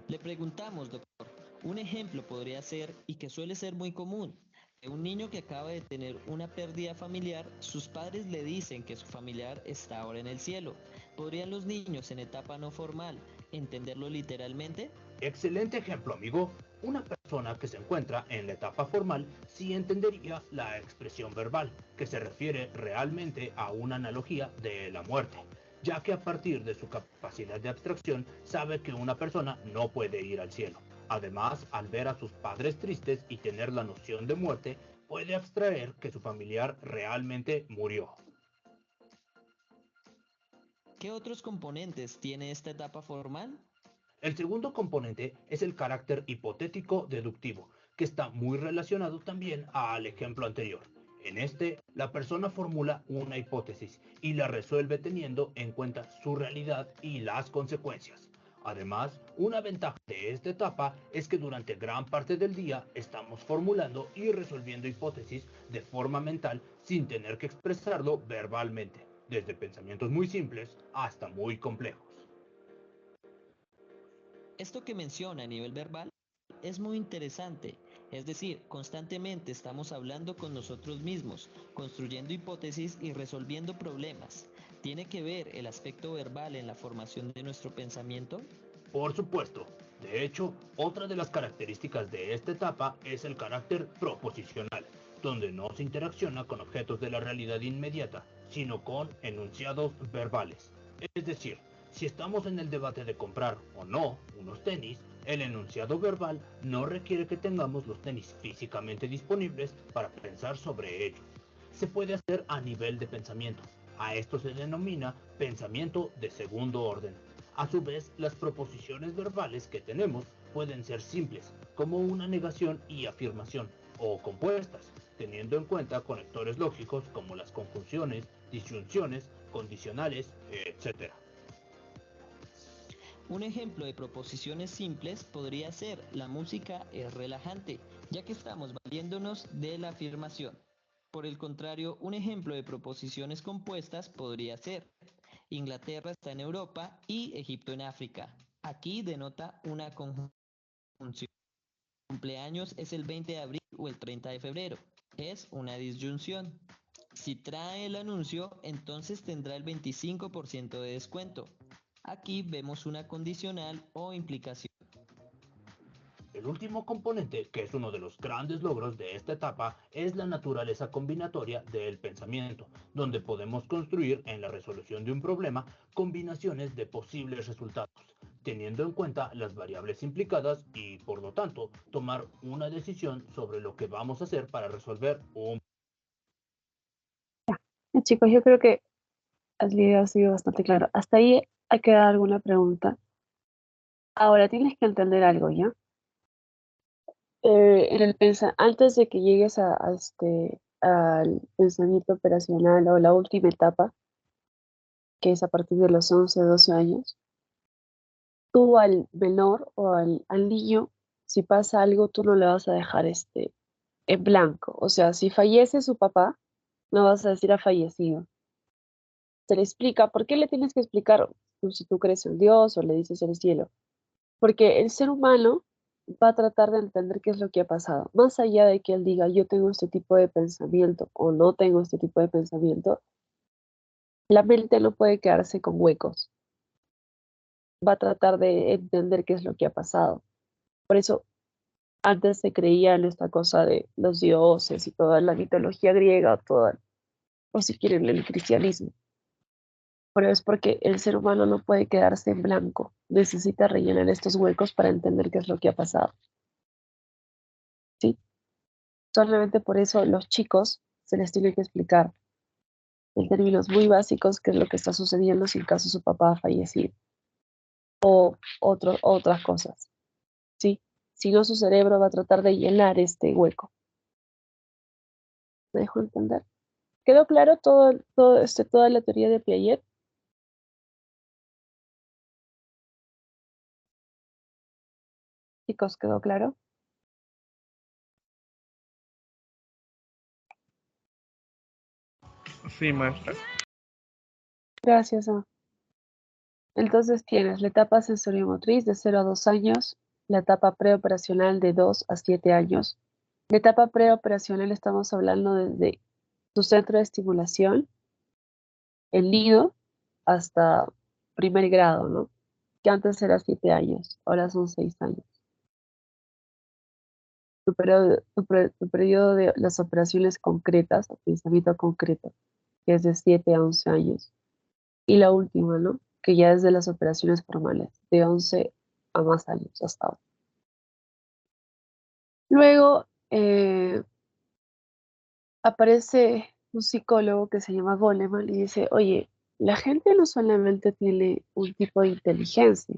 Le preguntamos, doctor, un ejemplo podría ser, y que suele ser muy común, que un niño que acaba de tener una pérdida familiar, sus padres le dicen que su familiar está ahora en el cielo. ¿Podrían los niños en etapa no formal entenderlo literalmente? Excelente ejemplo, amigo. Una persona que se encuentra en la etapa formal sí entendería la expresión verbal, que se refiere realmente a una analogía de la muerte, ya que a partir de su capacidad de abstracción sabe que una persona no puede ir al cielo. Además, al ver a sus padres tristes y tener la noción de muerte, puede abstraer que su familiar realmente murió. ¿Qué otros componentes tiene esta etapa formal? El segundo componente es el carácter hipotético deductivo, que está muy relacionado también al ejemplo anterior. En este, la persona formula una hipótesis y la resuelve teniendo en cuenta su realidad y las consecuencias. Además, una ventaja de esta etapa es que durante gran parte del día estamos formulando y resolviendo hipótesis de forma mental sin tener que expresarlo verbalmente, desde pensamientos muy simples hasta muy complejos. Esto que menciona a nivel verbal es muy interesante. Es decir, constantemente estamos hablando con nosotros mismos, construyendo hipótesis y resolviendo problemas. ¿Tiene que ver el aspecto verbal en la formación de nuestro pensamiento? Por supuesto. De hecho, otra de las características de esta etapa es el carácter proposicional, donde no se interacciona con objetos de la realidad inmediata, sino con enunciados verbales. Es decir, si estamos en el debate de comprar o no unos tenis, el enunciado verbal no requiere que tengamos los tenis físicamente disponibles para pensar sobre ellos. Se puede hacer a nivel de pensamiento. A esto se denomina pensamiento de segundo orden. A su vez, las proposiciones verbales que tenemos pueden ser simples, como una negación y afirmación, o compuestas, teniendo en cuenta conectores lógicos como las conjunciones, disyunciones, condicionales, etc. Un ejemplo de proposiciones simples podría ser: la música es relajante, ya que estamos valiéndonos de la afirmación. Por el contrario, un ejemplo de proposiciones compuestas podría ser: Inglaterra está en Europa y Egipto en África. Aquí denota una conjunción. Cumpleaños es el 20 de abril o el 30 de febrero. Es una disyunción. Si trae el anuncio, entonces tendrá el 25% de descuento. Aquí vemos una condicional o implicación. El último componente, que es uno de los grandes logros de esta etapa, es la naturaleza combinatoria del pensamiento, donde podemos construir en la resolución de un problema combinaciones de posibles resultados, teniendo en cuenta las variables implicadas y, por lo tanto, tomar una decisión sobre lo que vamos a hacer para resolver un... Chicos, yo creo que el video ha sido bastante claro. Hasta ahí ha quedado alguna pregunta. Ahora tienes que entender algo, ¿ya? Antes de que llegues al pensamiento operacional o la última etapa, que es a partir de los 11 o 12 años, tú al menor o al niño, si pasa algo, tú no le vas a dejar en blanco. O sea, si fallece su papá, no vas a decir ha fallecido. Se le explica, ¿por qué le tienes que explicar? Pues, si tú crees en Dios o le dices el cielo? Porque el ser humano va a tratar de entender qué es lo que ha pasado. Más allá de que él diga, yo tengo este tipo de pensamiento o no tengo este tipo de pensamiento, la mente no puede quedarse con huecos. Va a tratar de entender qué es lo que ha pasado. Por eso, antes se creía en esta cosa de los dioses y toda la mitología griega, o si quieren, el cristianismo. Pero es porque el ser humano no puede quedarse en blanco. Necesita rellenar estos huecos para entender qué es lo que ha pasado. ¿Sí? Solamente por eso los chicos se les tiene que explicar en términos muy básicos qué es lo que está sucediendo si en caso su papá ha fallecido o otras cosas. ¿Sí? Si no, su cerebro va a tratar de llenar este hueco. ¿Me dejo entender? ¿Quedó claro toda la teoría de Piaget? Chicos, ¿quedó claro? Sí, maestra. Gracias. Entonces tienes la etapa sensoriomotriz de 0 a 2 años, la etapa preoperacional de 2 a 7 años. La etapa preoperacional estamos hablando desde tu centro de estimulación, el nido, hasta primer grado, ¿no? Que antes era 7 años, ahora son 6 años. Tu periodo de las operaciones concretas, o pensamiento concreto, que es de 7 a 11 años. Y la última, ¿no? Que ya es de las operaciones formales, de 11 a más años hasta ahora. Luego aparece un psicólogo que se llama Goleman y dice, oye, la gente no solamente tiene un tipo de inteligencia,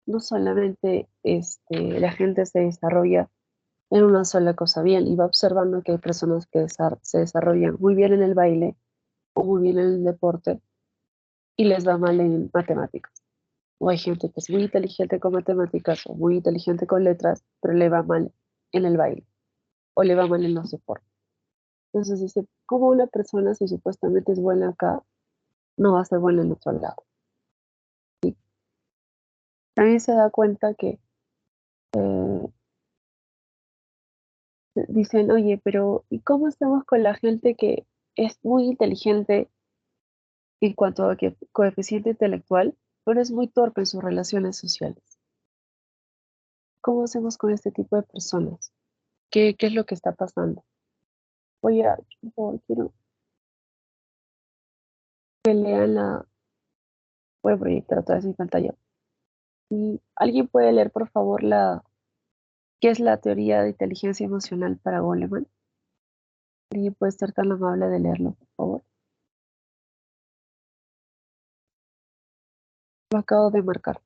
no solamente la gente se desarrolla en una sola cosa bien y va observando que hay personas que se desarrollan muy bien en el baile o muy bien en el deporte y les va mal en matemáticas. O hay gente que es muy inteligente con matemáticas o muy inteligente con letras, pero le va mal en el baile o le va mal en los deportes. Entonces dice, ¿cómo una persona si supuestamente es buena acá, no va a ser buena en otro lado? Y también se da cuenta que dicen, oye, pero ¿y cómo hacemos con la gente que es muy inteligente en cuanto a que coeficiente intelectual, pero es muy torpe en sus relaciones sociales? ¿Cómo hacemos con este tipo de personas? ¿Qué es lo que está pasando? Oye, por favor, quiero que lean la... Voy a proyectar otra vez mi pantalla. Y ¿alguien puede leer, por favor, qué es la teoría de inteligencia emocional para Goleman? ¿Alguien puede ser tan amable de leerlo, por favor? Lo acabo de marcar.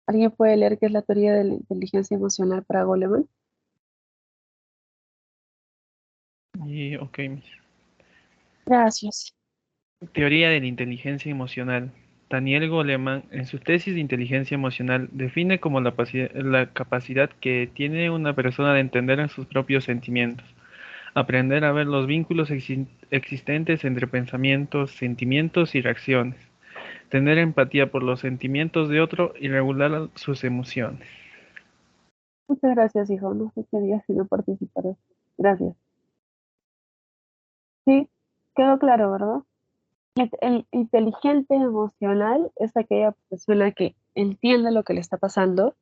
¿Alguien puede leer qué es la teoría de la inteligencia emocional para Goleman? Y, ok, Miss. Gracias. Teoría de la inteligencia emocional. Daniel Goleman, en su tesis de inteligencia emocional, define como la capacidad que tiene una persona de entender en sus propios sentimientos, aprender a ver los vínculos existentes entre pensamientos, sentimientos y reacciones, tener empatía por los sentimientos de otro y regular sus emociones. Muchas gracias, hijo. No sé qué haría si no participaras. Gracias. Sí, quedó claro, ¿verdad? El inteligente emocional es aquella persona que entiende lo que le está pasando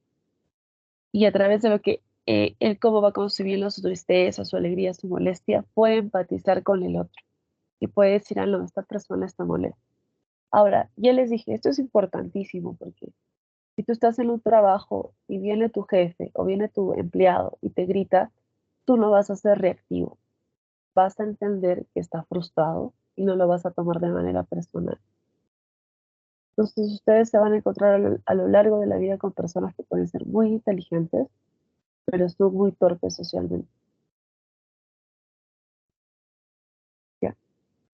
y a través de lo que él cómo va concebiendo su tristeza, su alegría, su molestia, puede empatizar con el otro y puede decir, ah, no, esta persona está molesta. Ahora, ya les dije, esto es importantísimo porque si tú estás en un trabajo y viene tu jefe o viene tu empleado y te grita, tú no vas a ser reactivo, vas a entender que está frustrado y no lo vas a tomar de manera personal. Entonces ustedes se van a encontrar a lo largo de la vida con personas que pueden ser muy inteligentes, pero son muy torpes socialmente. Ya.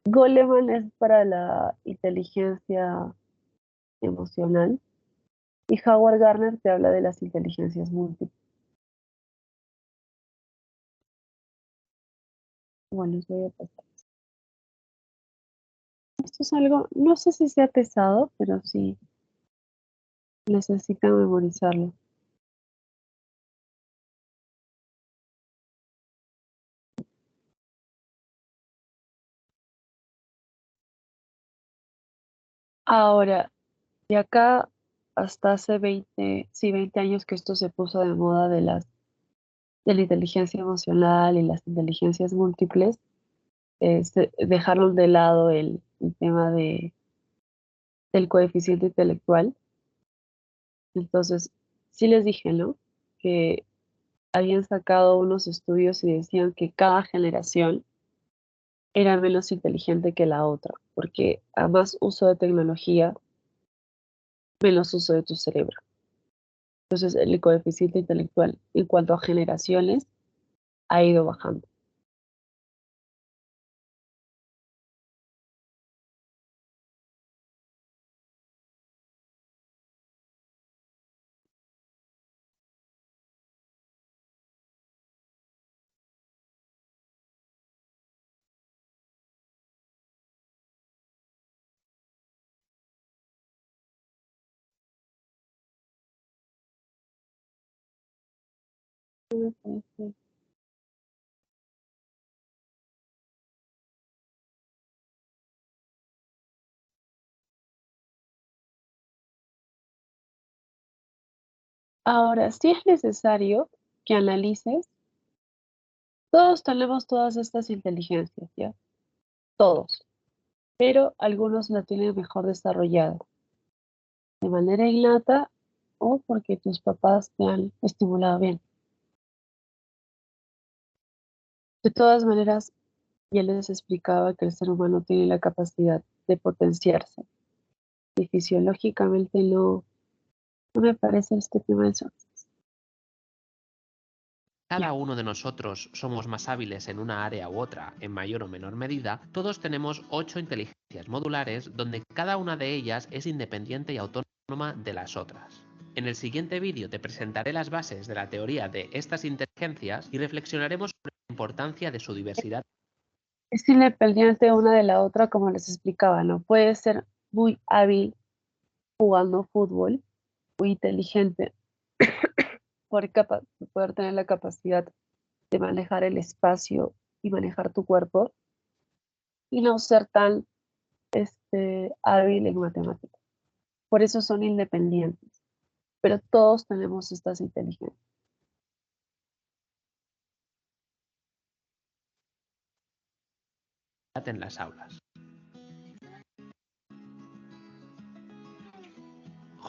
Goleman es para la inteligencia emocional y Howard Gardner te habla de las inteligencias múltiples. Bueno, les voy a pasar. Esto es algo, no sé si sea pesado, pero sí necesitan memorizarlo. Ahora, de acá hasta hace 20 años que esto se puso de moda de la inteligencia emocional y las inteligencias múltiples, dejaron de lado el tema del coeficiente intelectual. Entonces, sí les dije, ¿no? Que habían sacado unos estudios y decían que cada generación era menos inteligente que la otra, porque a más uso de tecnología, menos uso de tu cerebro. Entonces, el coeficiente intelectual en cuanto a generaciones ha ido bajando. Ahora, sí es necesario que analices, todos tenemos todas estas inteligencias, ¿ya? Todos, pero algunos la tienen mejor desarrollada, de manera innata o porque tus papás te han estimulado bien. De todas maneras, ya les explicaba que el ser humano tiene la capacidad de potenciarse y fisiológicamente no me parece este tema de eso. cada uno de nosotros somos más hábiles en una área u otra, en mayor o menor medida, todos tenemos 8 inteligencias modulares donde cada una de ellas es independiente y autónoma de las otras. En el siguiente vídeo te presentaré las bases de la teoría de estas inteligencias y reflexionaremos sobre la importancia de su diversidad. Es independiente una de la otra, como les explicaba, ¿no? Puede ser muy hábil jugando fútbol, muy inteligente, por poder tener la capacidad de manejar el espacio y manejar tu cuerpo, y no ser tan hábil en matemáticas. Por eso son independientes, pero todos tenemos estas inteligencias. En las aulas.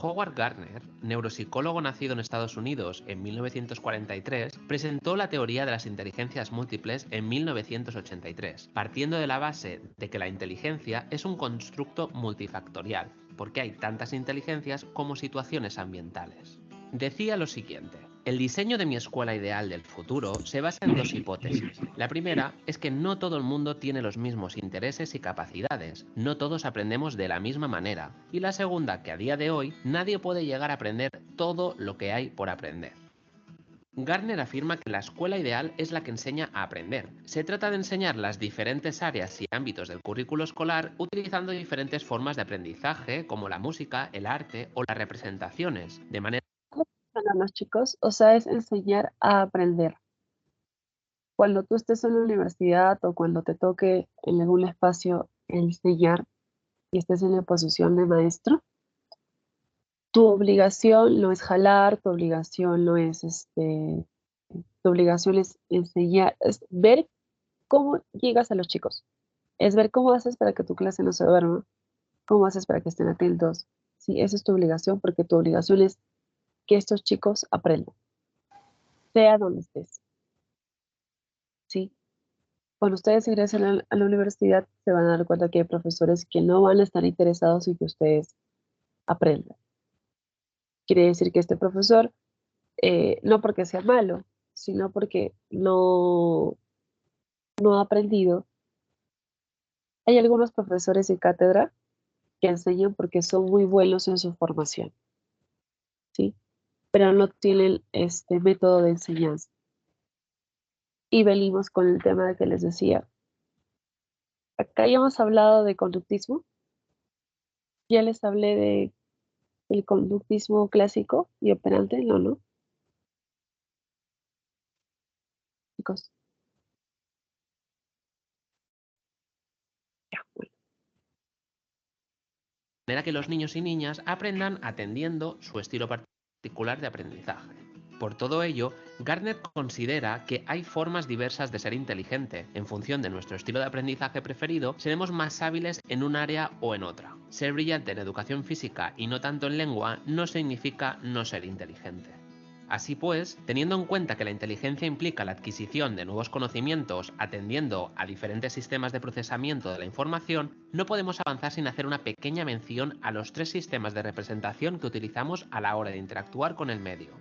Howard Gardner, neuropsicólogo nacido en Estados Unidos en 1943, presentó la teoría de las inteligencias múltiples en 1983, partiendo de la base de que la inteligencia es un constructo multifactorial, porque hay tantas inteligencias como situaciones ambientales. Decía lo siguiente: el diseño de mi escuela ideal del futuro se basa en 2 hipótesis. La primera es que no todo el mundo tiene los mismos intereses y capacidades, no todos aprendemos de la misma manera. Y la segunda, que a día de hoy nadie puede llegar a aprender todo lo que hay por aprender. Gardner afirma que la escuela ideal es la que enseña a aprender. Se trata de enseñar las diferentes áreas y ámbitos del currículo escolar utilizando diferentes formas de aprendizaje, como la música, el arte o las representaciones, de manera Los chicos, o sea, es enseñar a aprender. Cuando tú estés en la universidad o cuando te toque en algún espacio enseñar y estés en la posición de maestro, tu obligación no es jalar, tu obligación no es tu obligación es enseñar, es ver cómo llegas a los chicos, es ver cómo haces para que tu clase no se duerma, cómo haces para que estén atentos. Sí, esa es tu obligación, porque tu obligación es que estos chicos aprendan, sea donde estés. ¿Sí? Cuando ustedes ingresen a la universidad, se van a dar cuenta que hay profesores que no van a estar interesados en que ustedes aprendan. Quiere decir que este profesor, no porque sea malo, sino porque no ha aprendido. Hay algunos profesores de cátedra que enseñan porque son muy buenos en su formación, ¿sí? Pero no tienen este método de enseñanza. Y venimos con el tema de que les decía. Acá ya hemos hablado de conductismo. Ya les hablé del conductismo clásico y operante, ¿no? Chicos. Ya, bueno. de manera que los niños y niñas aprendan atendiendo su estilo particular de aprendizaje. Por todo ello, Gardner considera que hay formas diversas de ser inteligente. En función de nuestro estilo de aprendizaje preferido, seremos más hábiles en un área o en otra. Ser brillante en educación física y no tanto en lengua no significa no ser inteligente. Así pues, teniendo en cuenta que la inteligencia implica la adquisición de nuevos conocimientos atendiendo a diferentes sistemas de procesamiento de la información, no podemos avanzar sin hacer una pequeña mención a los 3 sistemas de representación que utilizamos a la hora de interactuar con el medio.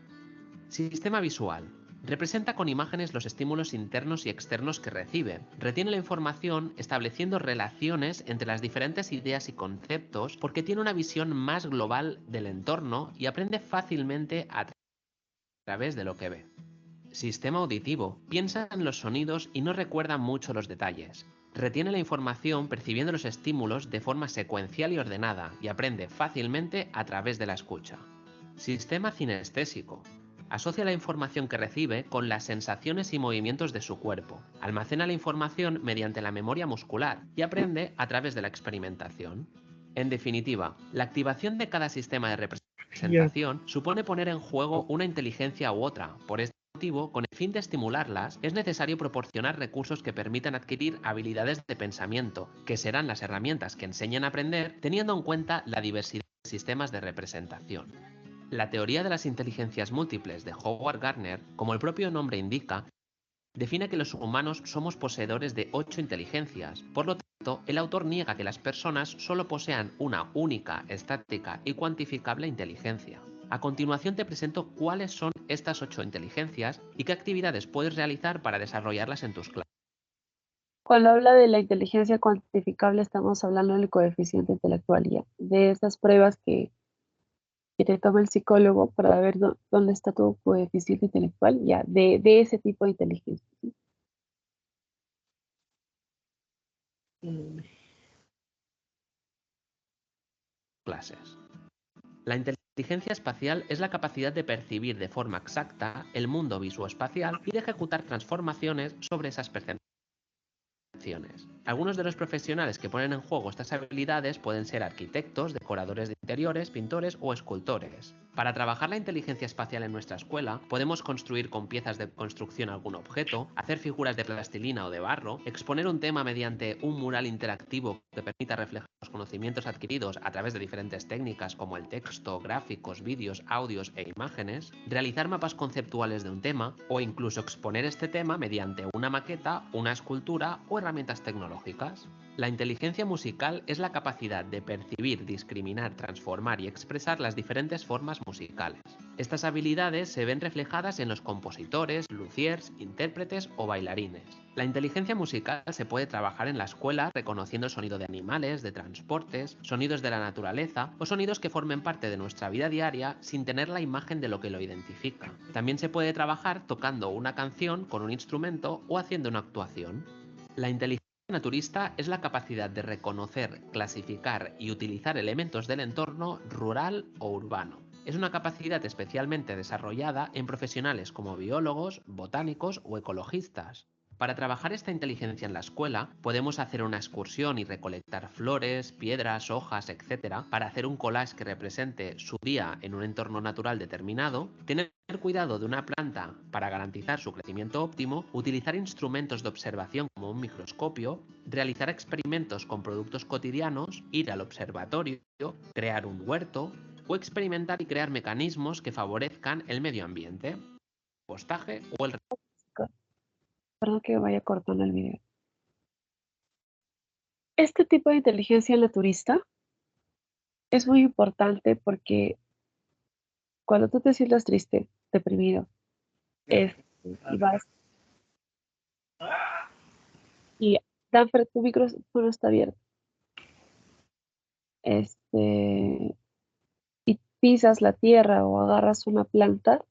Sistema visual. Representa con imágenes los estímulos internos y externos que recibe. Retiene la información estableciendo relaciones entre las diferentes ideas y conceptos porque tiene una visión más global del entorno y aprende fácilmente a través de lo que ve. Sistema auditivo. Piensa en los sonidos y no recuerda mucho los detalles. Retiene la información percibiendo los estímulos de forma secuencial y ordenada y aprende fácilmente a través de la escucha. Sistema cinestésico. Asocia la información que recibe con las sensaciones y movimientos de su cuerpo. Almacena la información mediante la memoria muscular y aprende a través de la experimentación. En definitiva, la activación de cada sistema de representación supone poner en juego una inteligencia u otra. Por este motivo, con el fin de estimularlas, es necesario proporcionar recursos que permitan adquirir habilidades de pensamiento, que serán las herramientas que enseñen a aprender, teniendo en cuenta la diversidad de sistemas de representación. La teoría de las inteligencias múltiples de Howard Gardner, como el propio nombre indica, define que los humanos somos poseedores de 8 inteligencias. Por lo tanto, el autor niega que las personas solo posean una única, estática y cuantificable inteligencia. A continuación te presento cuáles son estas 8 inteligencias y qué actividades puedes realizar para desarrollarlas en tus clases. Cuando habla de la inteligencia cuantificable, estamos hablando del coeficiente intelectual, ya, de esas pruebas que te toma el psicólogo para ver dónde está tu coeficiente intelectual, ya, de ese tipo de inteligencia. ¿Sí? Clases. La inteligencia espacial es la capacidad de percibir de forma exacta el mundo visoespacial y de ejecutar transformaciones sobre esas percepciones. Algunos de los profesionales que ponen en juego estas habilidades pueden ser arquitectos, decoradores de interiores, pintores o escultores. Para trabajar la inteligencia espacial en nuestra escuela, podemos construir con piezas de construcción algún objeto, hacer figuras de plastilina o de barro, exponer un tema mediante un mural interactivo que permita reflejar los conocimientos adquiridos a través de diferentes técnicas como el texto, gráficos, vídeos, audios e imágenes, realizar mapas conceptuales de un tema o incluso exponer este tema mediante una maqueta, una escultura o herramientas tecnológicas. La inteligencia musical es la capacidad de percibir, discriminar, transformar y expresar las diferentes formas musicales. Estas habilidades se ven reflejadas en los compositores, luthiers, intérpretes o bailarines. La inteligencia musical se puede trabajar en la escuela reconociendo el sonido de animales, de transportes, sonidos de la naturaleza o sonidos que formen parte de nuestra vida diaria sin tener la imagen de lo que lo identifica. También se puede trabajar tocando una canción con un instrumento o haciendo una actuación. La inteligencia naturista es la capacidad de reconocer, clasificar y utilizar elementos del entorno rural o urbano. Es una capacidad especialmente desarrollada en profesionales como biólogos, botánicos o ecologistas. Para trabajar esta inteligencia en la escuela, podemos hacer una excursión y recolectar flores, piedras, hojas, etc. para hacer un collage que represente su día en un entorno natural determinado, tener cuidado de una planta para garantizar su crecimiento óptimo, utilizar instrumentos de observación como un microscopio, realizar experimentos con productos cotidianos, ir al observatorio, crear un huerto o experimentar y crear mecanismos que favorezcan el medio ambiente, compostaje o el... Perdón que vaya cortando el video. Este tipo de inteligencia naturista es muy importante porque cuando tú te sientas triste, deprimido, y vas y Danfer, tu micrófono está abierto, y pisas la tierra o agarras una planta,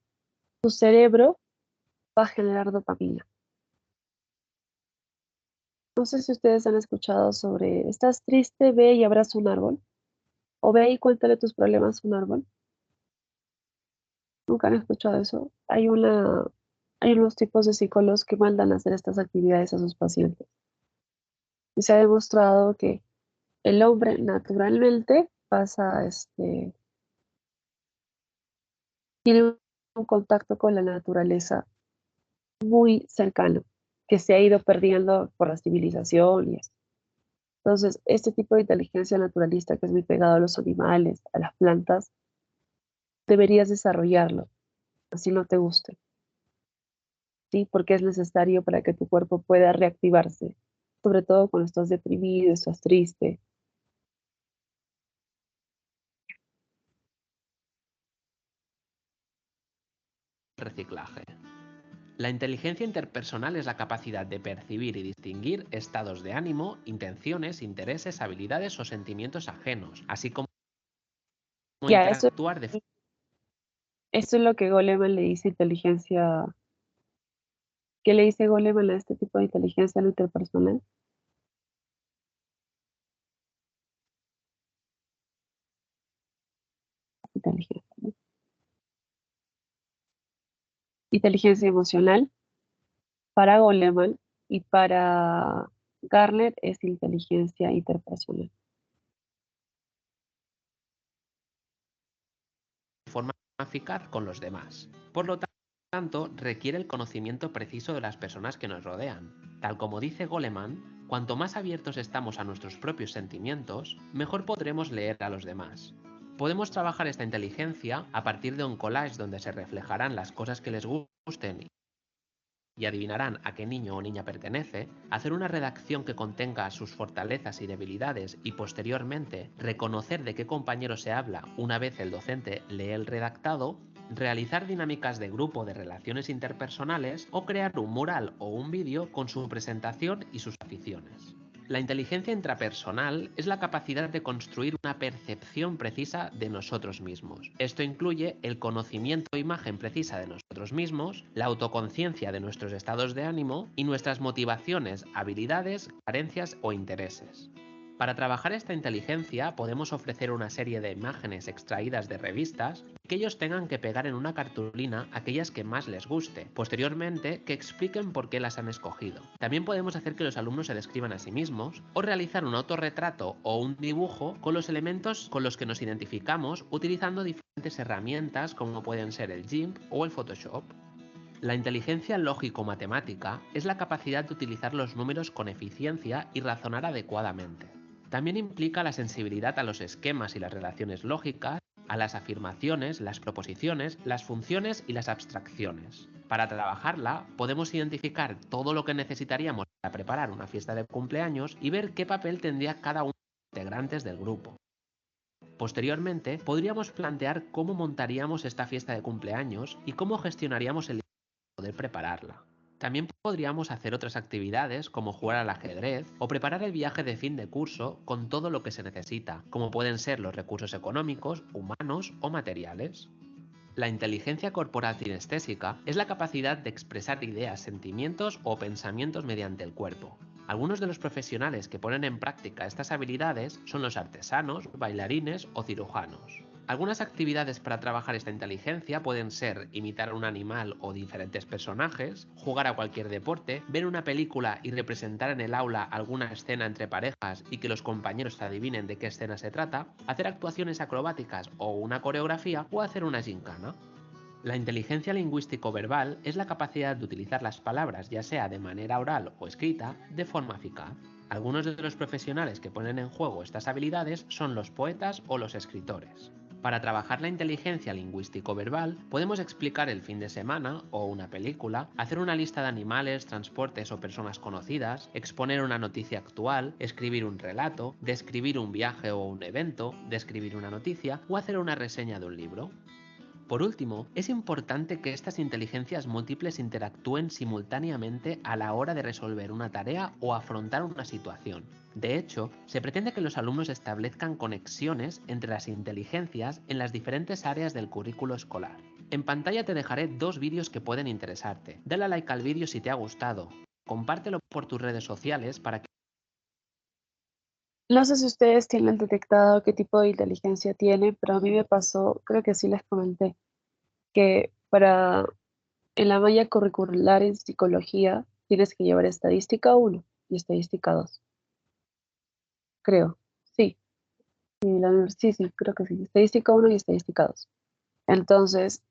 tu cerebro va a generar dopamina. No sé si ustedes han escuchado sobre, estás triste, ve y abraza un árbol, o ve y cuéntale tus problemas a un árbol. ¿Nunca han escuchado eso? Hay unos tipos de psicólogos que mandan a hacer estas actividades a sus pacientes. Y se ha demostrado que el hombre naturalmente tiene un contacto con la naturaleza muy cercano, que se ha ido perdiendo por la civilización y eso. Entonces, este tipo de inteligencia naturalista que es muy pegado a los animales, a las plantas, deberías desarrollarlo, así no te guste, ¿sí? Porque es necesario para que tu cuerpo pueda reactivarse, sobre todo cuando estás deprimido, estás triste. Reciclaje. La inteligencia interpersonal es la capacidad de percibir y distinguir estados de ánimo, intenciones, intereses, habilidades o sentimientos ajenos, así como Ya, eso interactuar de es lo que Goleman le dice inteligencia. ¿Qué le dice Goleman a este tipo de inteligencia a lo interpersonal? Inteligencia, ¿no? Inteligencia emocional para Goleman y para Garner es inteligencia interpersonal. forma eficaz con los demás. Por lo tanto, requiere el conocimiento preciso de las personas que nos rodean. Tal como dice Goleman, cuanto más abiertos estamos a nuestros propios sentimientos, mejor podremos leer a los demás. Podemos trabajar esta inteligencia a partir de un collage donde se reflejarán las cosas que les gusten y adivinarán a qué niño o niña pertenece, hacer una redacción que contenga sus fortalezas y debilidades y posteriormente reconocer de qué compañero se habla una vez el docente lee el redactado, realizar dinámicas de grupo de relaciones interpersonales o crear un mural o un vídeo con su presentación y sus aficiones. La inteligencia intrapersonal es la capacidad de construir una percepción precisa de nosotros mismos. Esto incluye el conocimiento e imagen precisa de nosotros mismos, la autoconciencia de nuestros estados de ánimo y nuestras motivaciones, habilidades, carencias o intereses. Para trabajar esta inteligencia podemos ofrecer una serie de imágenes extraídas de revistas que ellos tengan que pegar en una cartulina aquellas que más les guste, posteriormente que expliquen por qué las han escogido. También podemos hacer que los alumnos se describan a sí mismos o realizar un autorretrato o un dibujo con los elementos con los que nos identificamos utilizando diferentes herramientas como pueden ser el GIMP o el Photoshop. La inteligencia lógico-matemática es la capacidad de utilizar los números con eficiencia y razonar adecuadamente. También implica la sensibilidad a los esquemas y las relaciones lógicas, a las afirmaciones, las proposiciones, las funciones y las abstracciones. Para trabajarla, podemos identificar todo lo que necesitaríamos para preparar una fiesta de cumpleaños y ver qué papel tendría cada uno de los integrantes del grupo. Posteriormente, podríamos plantear cómo montaríamos esta fiesta de cumpleaños y cómo gestionaríamos el poder prepararla. También podríamos hacer otras actividades como jugar al ajedrez o preparar el viaje de fin de curso con todo lo que se necesita, como pueden ser los recursos económicos, humanos o materiales. La inteligencia corporal cinestésica es la capacidad de expresar ideas, sentimientos o pensamientos mediante el cuerpo. Algunos de los profesionales que ponen en práctica estas habilidades son los artesanos, bailarines o cirujanos. Algunas actividades para trabajar esta inteligencia pueden ser imitar a un animal o diferentes personajes, jugar a cualquier deporte, ver una película y representar en el aula alguna escena entre parejas y que los compañeros adivinen de qué escena se trata, hacer actuaciones acrobáticas o una coreografía o hacer una gincana. La inteligencia lingüístico-verbal es la capacidad de utilizar las palabras, ya sea de manera oral o escrita, de forma eficaz. Algunos de los profesionales que ponen en juego estas habilidades son los poetas o los escritores. Para trabajar la inteligencia lingüístico-verbal, podemos explicar el fin de semana o una película, hacer una lista de animales, transportes o personas conocidas, exponer una noticia actual, escribir un relato, describir un viaje o un evento, describir una noticia o hacer una reseña de un libro. Por último, es importante que estas inteligencias múltiples interactúen simultáneamente a la hora de resolver una tarea o afrontar una situación. De hecho, se pretende que los alumnos establezcan conexiones entre las inteligencias en las diferentes áreas del currículo escolar. En pantalla te dejaré 2 vídeos que pueden interesarte. Dale a like al vídeo si te ha gustado. Compártelo por tus redes sociales para que... No sé si ustedes tienen detectado qué tipo de inteligencia tiene, pero a mí me pasó, creo que sí les comenté, que en la malla curricular en psicología tienes que llevar estadística 1 y estadística 2. Creo, sí. Sí, creo que sí. Estadística 1 y estadística 2. Entonces,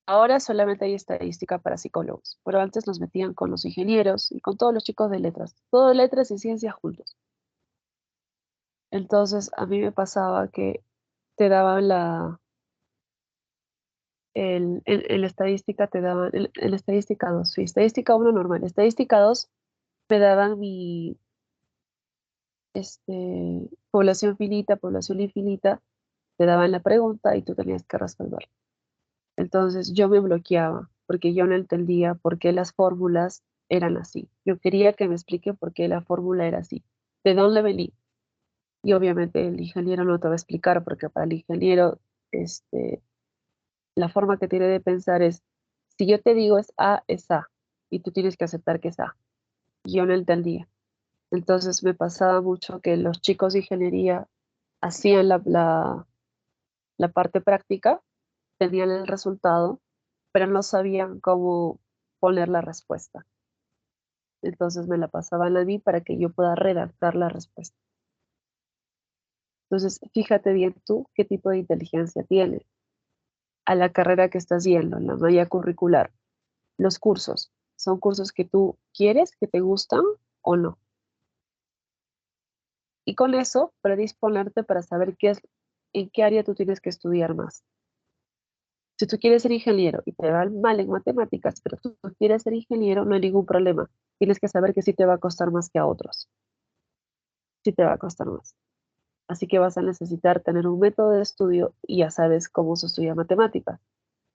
ahora solamente hay estadística para psicólogos, pero antes nos metían con los ingenieros y con todos los chicos de letras. Todo letras y ciencias juntos. Entonces, a mí me pasaba que te daban en la estadística te daban, en la estadística 2, sí, estadística 1 normal, estadística 2 me daban mi población finita, población infinita, te daban la pregunta y tú tenías que resolver. Entonces yo me bloqueaba porque yo no entendía por qué las fórmulas eran así. Yo quería que me explique por qué la fórmula era así, de dónde venía. Y obviamente el ingeniero no te va a explicar porque para el ingeniero la forma que tiene de pensar es, si yo te digo es A, y tú tienes que aceptar que es A. Y yo no entendía. Entonces me pasaba mucho que los chicos de ingeniería hacían la parte práctica, tenían el resultado, pero no sabían cómo poner la respuesta. Entonces me la pasaban a mí para que yo pueda redactar la respuesta. Entonces, fíjate bien tú qué tipo de inteligencia tienes a la carrera que estás yendo, en la malla curricular. Los cursos, ¿son cursos que tú quieres, que te gustan o no? Y con eso, predisponerte para saber en qué área tú tienes que estudiar más. Si tú quieres ser ingeniero y te va mal en matemáticas, pero tú quieres ser ingeniero, no hay ningún problema. Tienes que saber que sí te va a costar más que a otros. Sí te va a costar más. Así que vas a necesitar tener un método de estudio y ya sabes cómo se estudia matemática.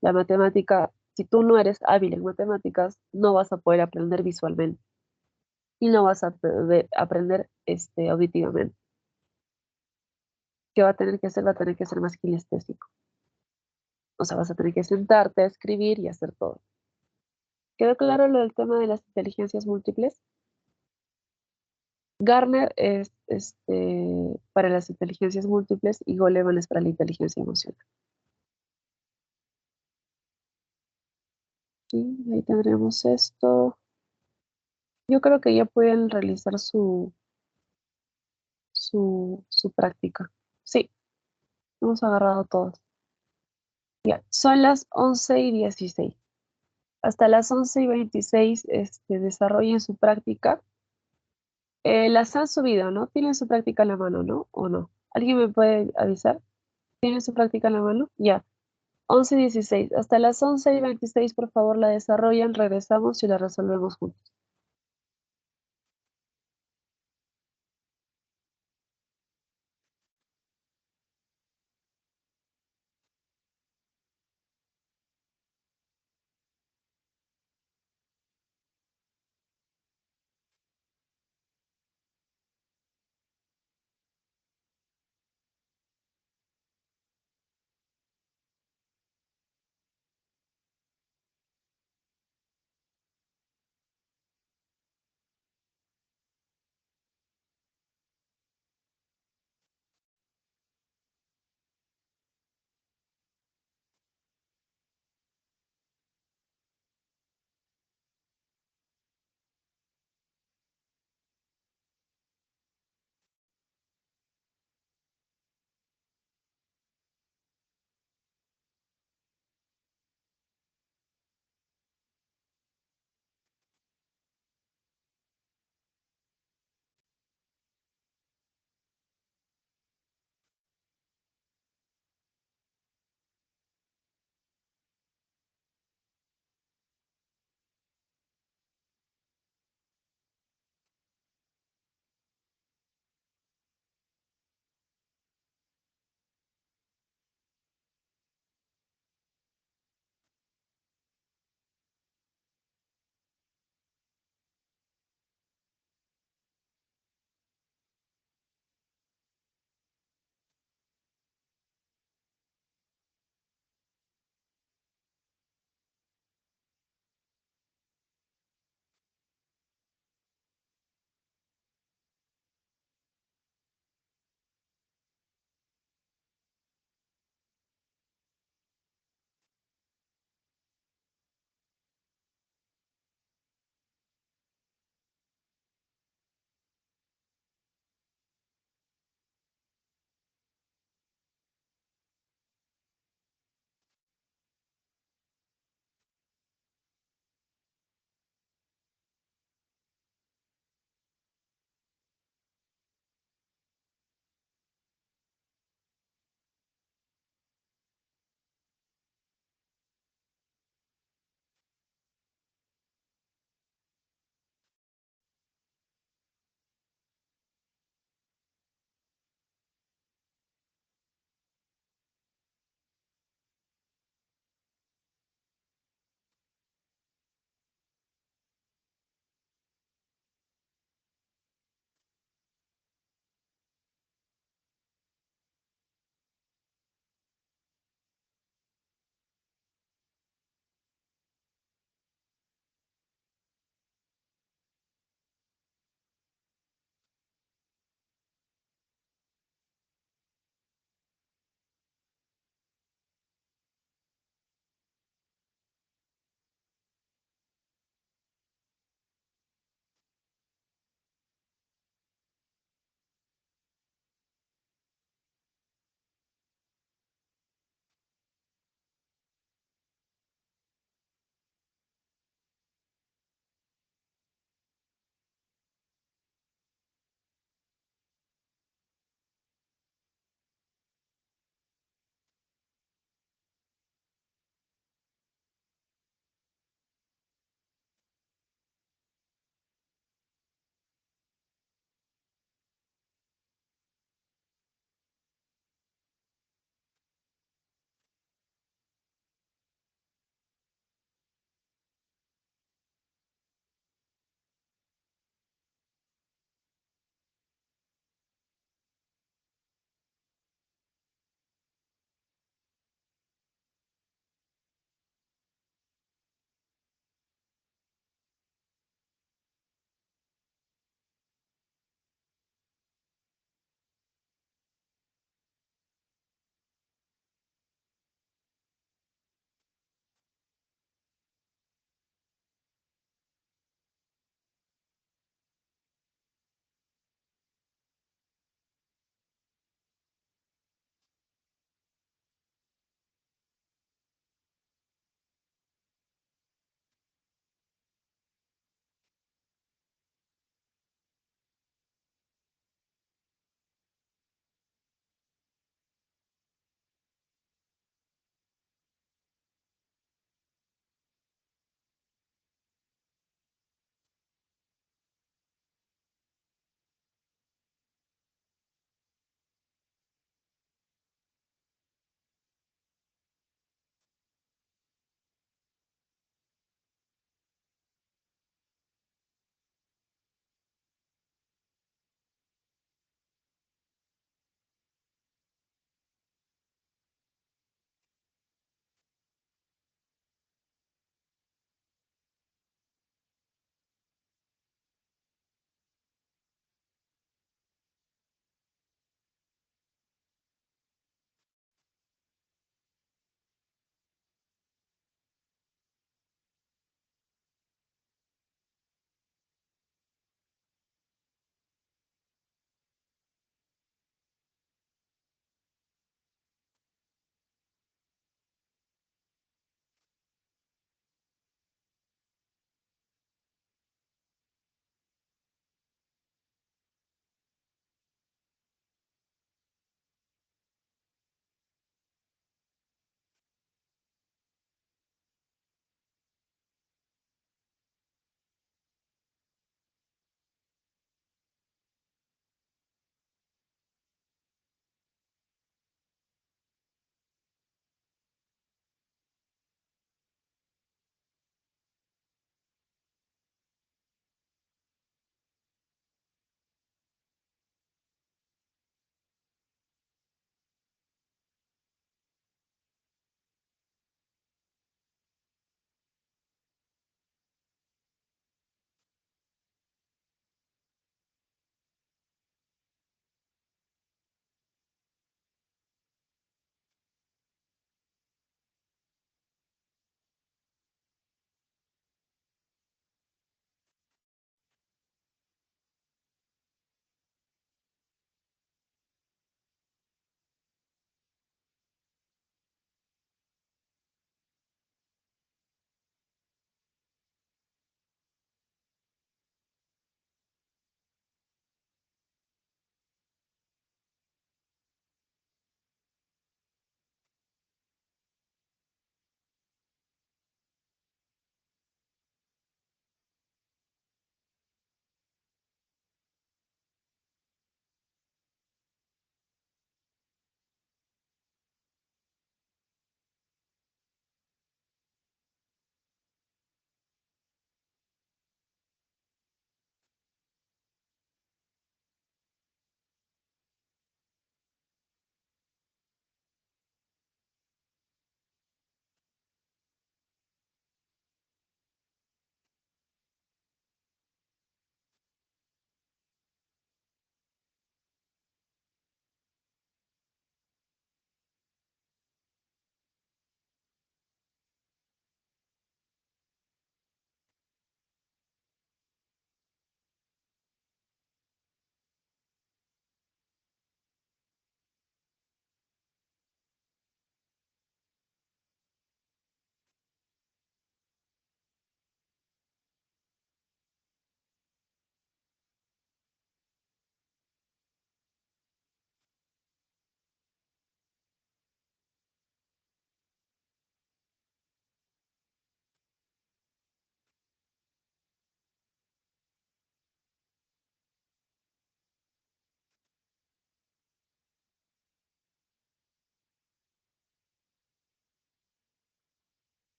La matemática, si tú no eres hábil en matemáticas, no vas a poder aprender visualmente y no vas a poder aprender auditivamente. ¿Qué va a tener que hacer? Va a tener que ser más kinestésico. O sea, vas a tener que sentarte a escribir y hacer todo. ¿Quedó claro lo del tema de las inteligencias múltiples? Garner es para las inteligencias múltiples y Goleman es para la inteligencia emocional. Sí, ahí tendremos esto. Yo creo que ya pueden realizar su práctica. Sí, hemos agarrado todos. Ya, son las 11:16. Hasta las 11:26 desarrollen su práctica. Las han subido, ¿no? Tienen su práctica en la mano, ¿no? ¿O no? ¿Alguien me puede avisar? ¿Tienen su práctica en la mano? Ya. 11:16. Hasta las 11:26, por favor, la desarrollan, regresamos y la resolvemos juntos.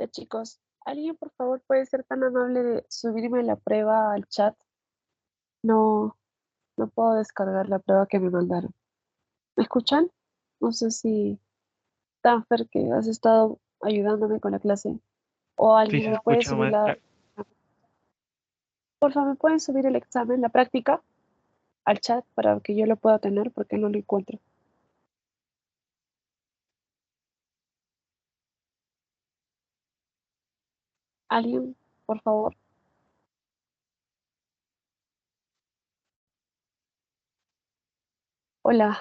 Ya, chicos, ¿alguien por favor puede ser tan amable de subirme la prueba al chat? No, no puedo descargar la prueba que me mandaron. ¿Me escuchan? No sé si Tanfer, que has estado ayudándome con la clase, o Sí alguien se me puede escucha, subir la... maestra. Por favor, ¿me pueden subir el examen, la práctica, al chat para que yo lo pueda tener porque no lo encuentro? ¿Alguien, por favor? Hola.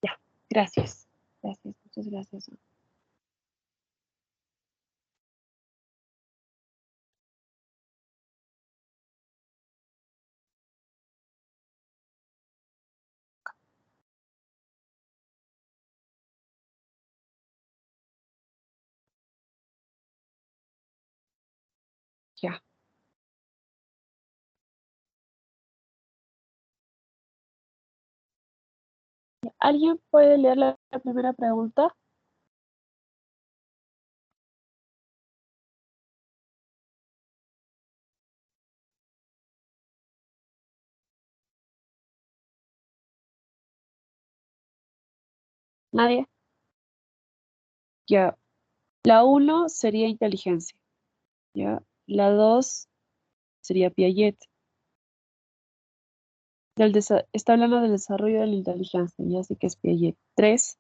Ya, gracias. Gracias, muchas gracias. Ya. ¿Alguien puede leer la primera pregunta? ¿Nadie? Ya. La uno sería inteligencia. Ya. La 2 sería Piaget. Está hablando del desarrollo de la inteligencia, ya sé que es Piaget. 3,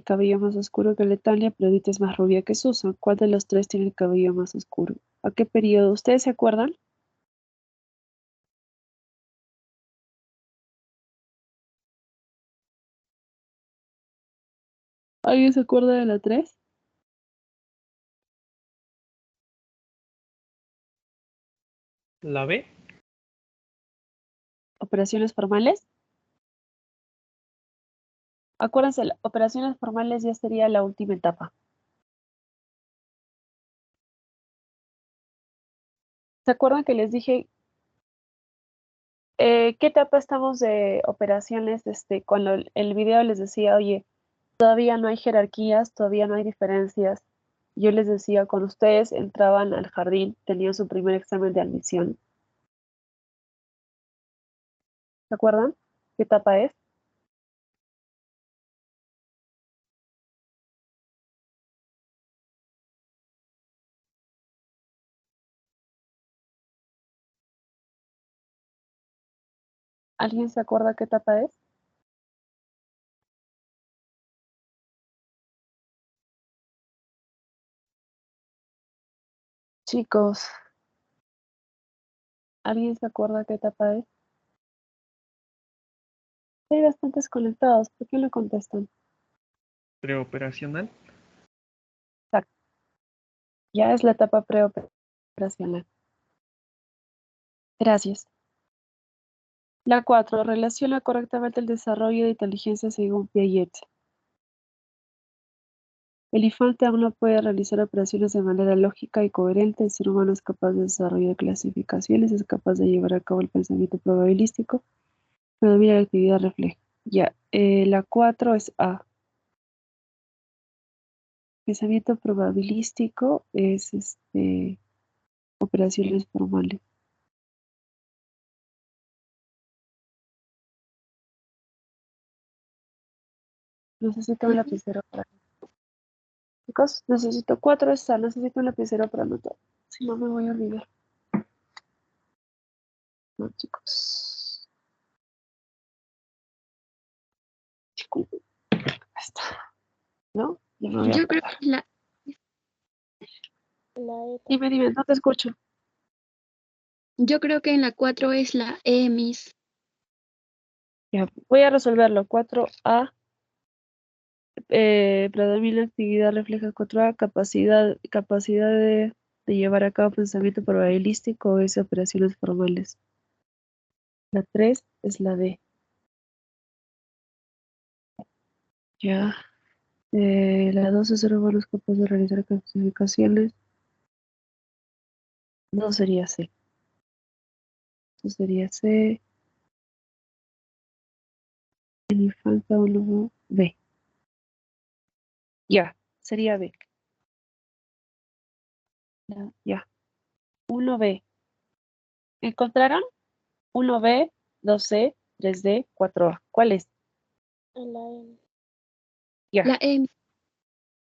cabello más oscuro que Letonia, pero Edith es más rubia que Susan. ¿Cuál de los tres tiene el cabello más oscuro? ¿A qué periodo? ¿Ustedes se acuerdan? ¿Alguien se acuerda de la 3? ¿La B? ¿Operaciones formales? Acuérdense, operaciones formales ya sería la última etapa. ¿Se acuerdan que les dije qué etapa estamos de operaciones? Cuando el video les decía, oye, todavía no hay jerarquías, todavía no hay diferencias. Yo les decía, cuando ustedes entraban al jardín, tenían su primer examen de admisión. ¿Se acuerdan? ¿Qué etapa es? ¿Alguien se acuerda qué etapa es? Chicos, ¿alguien se acuerda qué etapa es? Hay bastantes conectados, ¿por qué no contestan? ¿Preoperacional? Exacto. Ya es la etapa preoperacional. Gracias. La 4 relaciona correctamente el desarrollo de inteligencia según Piaget. El infante aún no puede realizar operaciones de manera lógica y coherente. El ser humano es capaz de desarrollar clasificaciones, es capaz de llevar a cabo el pensamiento probabilístico, predomina la actividad refleja. Ya, la 4 es A. Pensamiento probabilístico es operaciones formales. Necesito un lapicero para... Chicos, necesito 4 esta, necesito un lapicero para anotar. Si no me voy a olvidar. No, chicos. Disculpen. Ahí está. ¿No? Ya me voy a Yo creo acordar. que la, Dime, no te escucho. yo creo que en la 4 es la E, Miss. Ya, voy a resolverlo. 4A, predomina actividad, refleja 4A, capacidad de llevar a cabo pensamiento probabilístico es operaciones formales. La 3 es la D. Ya. La 2 es ser humanos capaces de realizar clasificaciones. No sería C. Eso sería C. El infante uno B. Ya, sería B. Ya. 1B. ¿Encontraron? 1B, 2C, 3D, 4A. ¿Cuál es? Ya. La EMIS.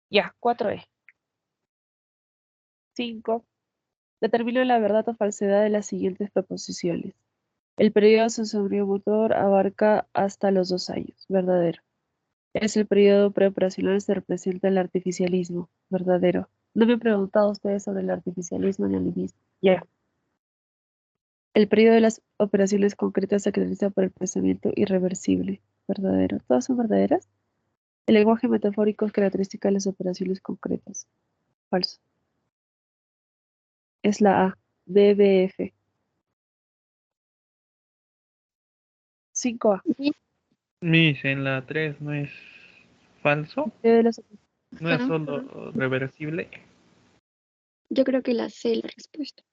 Ya, 4E. 5. Determina la verdad o falsedad de las siguientes proposiciones. El periodo sensoriomotor abarca hasta los 2 años. Verdadero. Es el periodo preoperacional, se representa el artificialismo. Verdadero. No me han preguntado ustedes sobre el artificialismo ni el animismo. Ya. El periodo de las operaciones concretas se caracteriza por el pensamiento irreversible. Verdadero. ¿Todas son verdaderas? El lenguaje metafórico es característica de las operaciones concretas. Falso. Es la A. BBF. 5A. Miss, en la 3 no es falso, no es solo reversible. Yo creo que la C es la respuesta.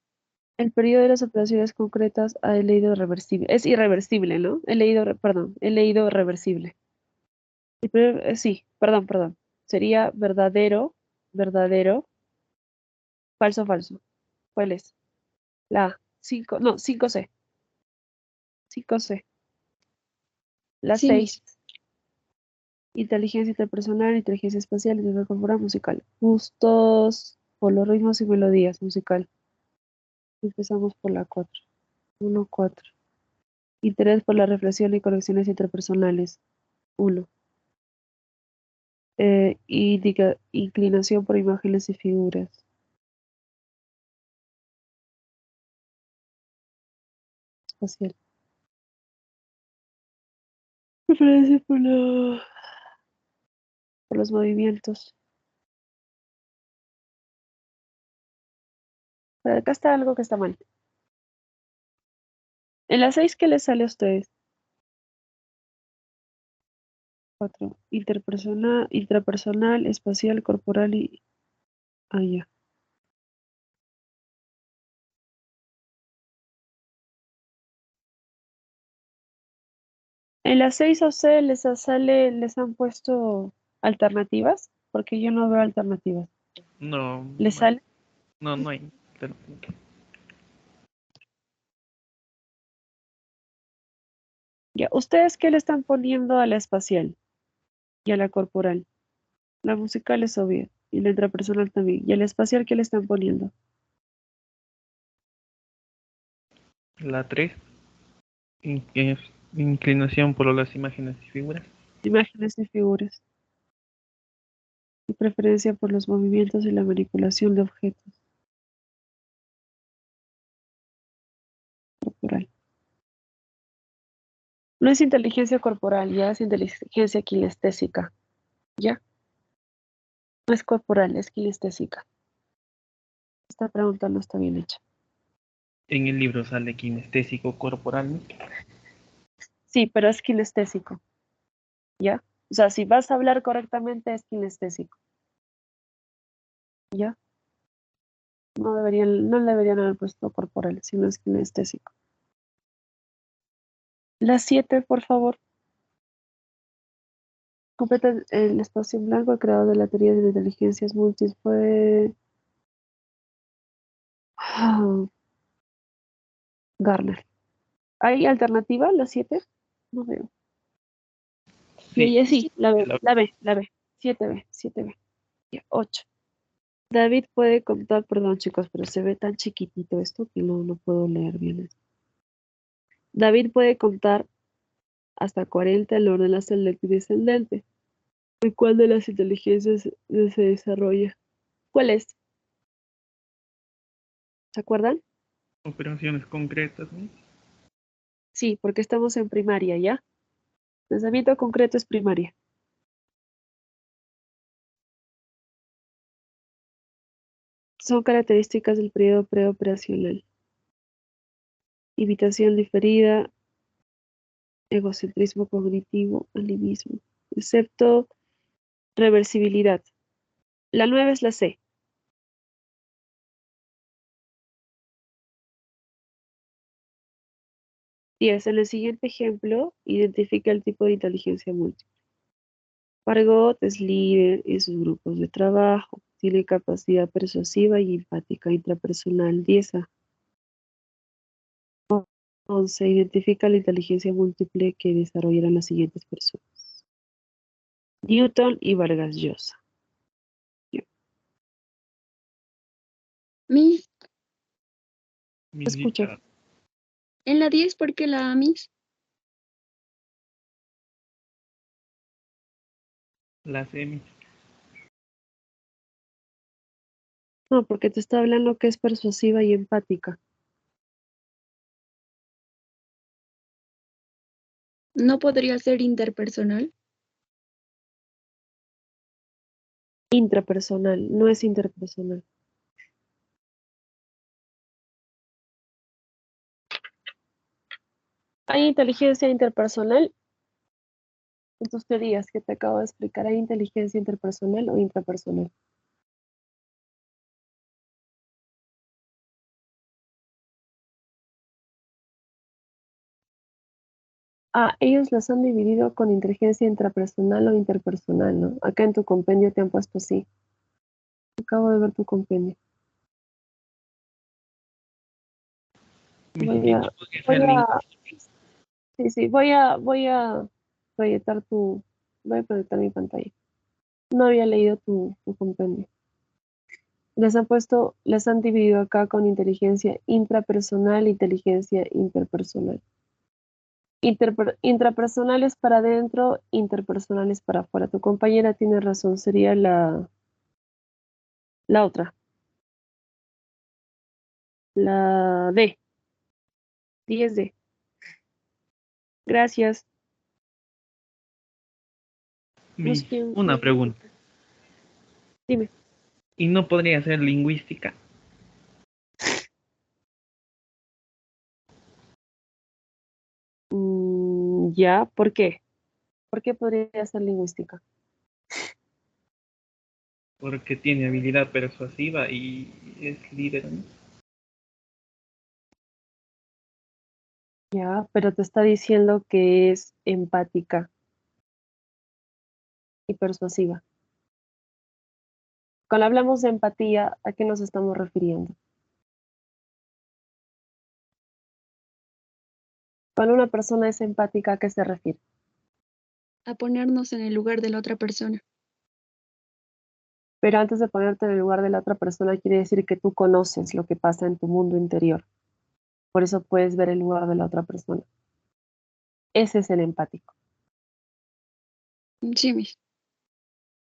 El periodo de las operaciones concretas he leído reversible. Es irreversible, ¿no? He leído reversible. Sí, perdón. Sería verdadero, falso. ¿Cuál es? La A. 5, no, 5C. 5C. La Sí, 6. Inteligencia interpersonal, inteligencia espacial, inteligencia corporal, musical. Gustos por los ritmos y melodías, musical. Empezamos por la 4. 1, 4. Interés por la reflexión y conexiones interpersonales. 1. Inclinación por imágenes y figuras. Espacial. Preferencia por los movimientos. Pero acá está algo que está mal. En la 6, ¿qué les sale a ustedes? 4. Intrapersonal, espacial, corporal y... Ah, ya. En la 6 a ustedes les han puesto alternativas, porque yo no veo alternativas. No, ¿Les sale? no hay. Ya. ¿Ustedes qué le están poniendo a la espacial y a la corporal? La musical es obvia, y la intrapersonal también. ¿Y a la espacial qué le están poniendo? La 3, es inclinación por las imágenes y figuras. Imágenes y figuras. Y preferencia por los movimientos y la manipulación de objetos. Corporal. No es inteligencia corporal, ya es inteligencia kinestésica. ¿Ya? No es corporal, es kinestésica. Esta pregunta no está bien hecha. En el libro sale kinestésico corporal, ¿no? Sí, pero es kinestésico. ¿Ya? O sea, si vas a hablar correctamente es kinestésico. ¿Ya? No deberían haber puesto corporal, sino es kinestésico. La 7, por favor. Completa el espacio en blanco. El creador de la teoría de las inteligencias múltiples fue Garner. ¿Hay alternativa? ¿La 7? No veo. Sí, la B. 7B. Ya, 8. David puede contar, perdón chicos, pero se ve tan chiquitito esto que no puedo leer bien esto. David puede contar hasta 40 en el orden ascendente y descendente. ¿En cuál de las inteligencias se desarrolla? ¿Cuál es? ¿Se acuerdan? Operaciones concretas, ¿no? Sí, porque estamos en primaria, ¿ya? Pensamiento concreto es primaria. Son características del periodo preoperacional. Invitación diferida, egocentrismo cognitivo, animismo, excepto reversibilidad. La 9 es la C. En el siguiente ejemplo, identifica el tipo de inteligencia múltiple. Margot es líder en sus grupos de trabajo. tiene capacidad persuasiva y empática intrapersonal. 10. 11. Identifica la inteligencia múltiple que desarrollarán las siguientes personas: Newton y Vargas Llosa. Miss, Escucha. Visita. en la 10, ¿por qué la Miss? Las emis. No, porque te está hablando que es persuasiva y empática. ¿No podría ser interpersonal? Intrapersonal, no es interpersonal. Hay inteligencia interpersonal. En tus teorías que te acabo de explicar, ¿hay inteligencia interpersonal o intrapersonal? Ellos las han dividido con inteligencia intrapersonal o interpersonal, ¿no? Acá en tu compendio te han puesto así. Acabo de ver tu compendio. Voy a, voy a proyectar voy a proyectar mi pantalla. No había leído tu compendio. Les han dividido acá con inteligencia intrapersonal e inteligencia interpersonal. Intrapersonales para adentro, interpersonales para afuera. Tu compañera tiene razón, sería la otra. La D. 10D. Gracias. Miss, una pregunta. Dime. ¿Y no podría ser lingüística? Ya, ¿por qué? ¿Por qué podría ser lingüística? Porque tiene habilidad persuasiva y es líder, ¿no? Ya, pero te está diciendo que es empática y persuasiva. Cuando hablamos de empatía, ¿a qué nos estamos refiriendo? Cuando una persona es empática, ¿a qué se refiere? A ponernos en el lugar de la otra persona. Pero antes de ponerte en el lugar de la otra persona, quiere decir que tú conoces lo que pasa en tu mundo interior. Por eso puedes ver el lugar de la otra persona. Ese es el empático. Sí, Miss.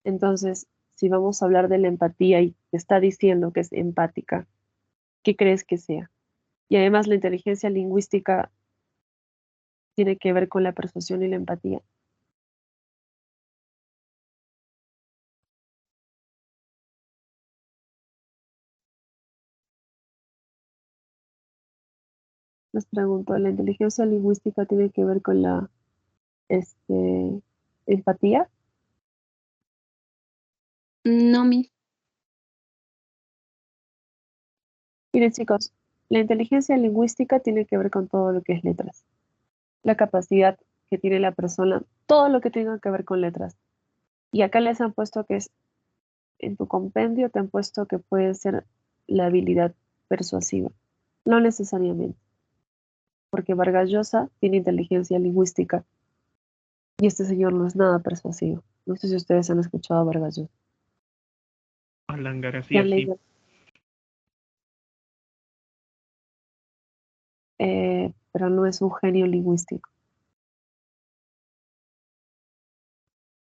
Entonces, si vamos a hablar de la empatía y te está diciendo que es empática, ¿qué crees que sea? Y además la inteligencia lingüística tiene que ver con la persuasión y la empatía. Les pregunto, ¿la inteligencia lingüística tiene que ver con la empatía? No, Miss. Miren, chicos, la inteligencia lingüística tiene que ver con todo lo que es letras. La capacidad que tiene la persona, todo lo que tenga que ver con letras. Y acá les han puesto que es, en tu compendio te han puesto que puede ser la habilidad persuasiva. No necesariamente, porque Vargas Llosa tiene inteligencia lingüística y este señor no es nada persuasivo. No sé si ustedes han escuchado a Vargas Llosa. Alan ¿Qué García, han sí. leído? Pero no es un genio lingüístico.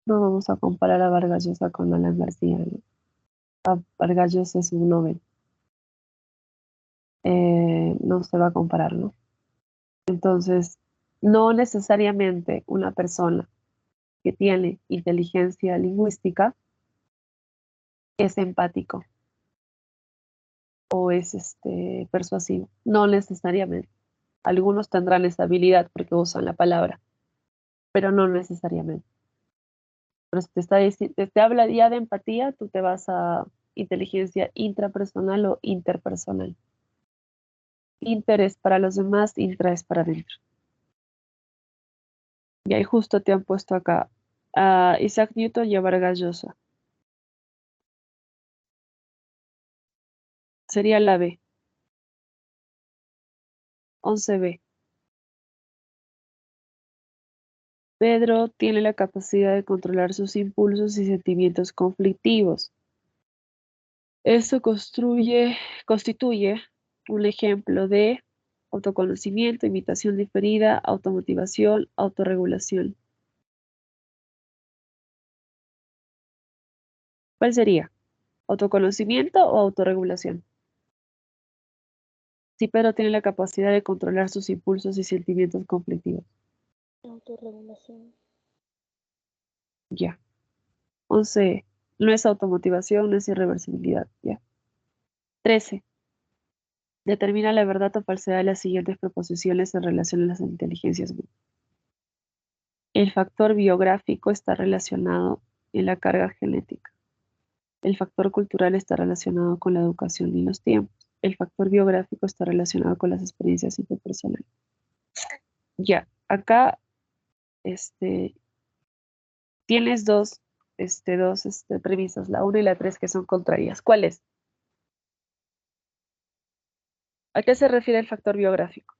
No vamos a comparar a Vargas Llosa con Alan García, ¿no? Vargas Llosa es un Nobel. No se va a comparar, ¿no? Entonces, no necesariamente una persona que tiene inteligencia lingüística es empático o es persuasivo. No necesariamente. Algunos tendrán esa habilidad porque usan la palabra, pero no necesariamente. Pero si te habla ya de empatía, tú te vas a inteligencia intrapersonal o interpersonal. Inter es para los demás, intra es para adentro. Y ahí justo te han puesto acá a Isaac Newton y a Vargas Llosa. Sería la B. 11B. Pedro tiene la capacidad de controlar sus impulsos y sentimientos conflictivos. Esto constituye un ejemplo de autoconocimiento, imitación diferida, automotivación, autorregulación. ¿Cuál sería? ¿Autoconocimiento o autorregulación? Si Pedro tiene la capacidad de controlar sus impulsos y sentimientos conflictivos. Autorregulación. Ya. 11. No es automotivación, no es irreversibilidad. Ya. 13. Determina la verdad o falsedad de las siguientes proposiciones en relación a las inteligencias. El factor biográfico está relacionado en la carga genética. El factor cultural está relacionado con la educación y los tiempos. El factor biográfico está relacionado con las experiencias interpersonales. Ya, acá tienes dos premisas, la 1 y la 3, que son contrarias. ¿Cuáles? ¿A qué se refiere el factor biográfico?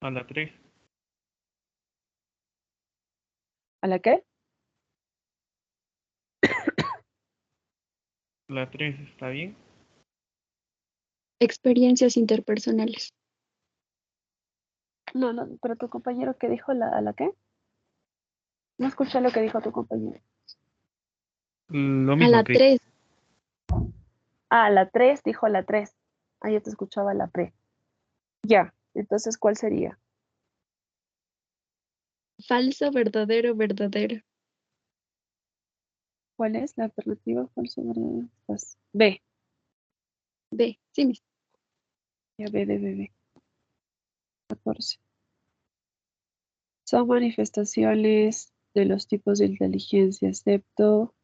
A la 3. ¿A la qué? La 3 está bien. Experiencias interpersonales. No, pero tu compañero, ¿qué dijo? ¿A la qué? No escuché lo que dijo tu compañero. Lo A mismo la que 3. Ah, la 3, dijo la 3. Ah, yo te escuchaba la pre. Ya, entonces, ¿cuál sería? Falso, verdadero, verdadero. ¿Cuál es la alternativa? Falso, verdadero. Pues, B. B, sí, mis. Ya, B de bebé. 14. Son manifestaciones de los tipos de inteligencia, excepto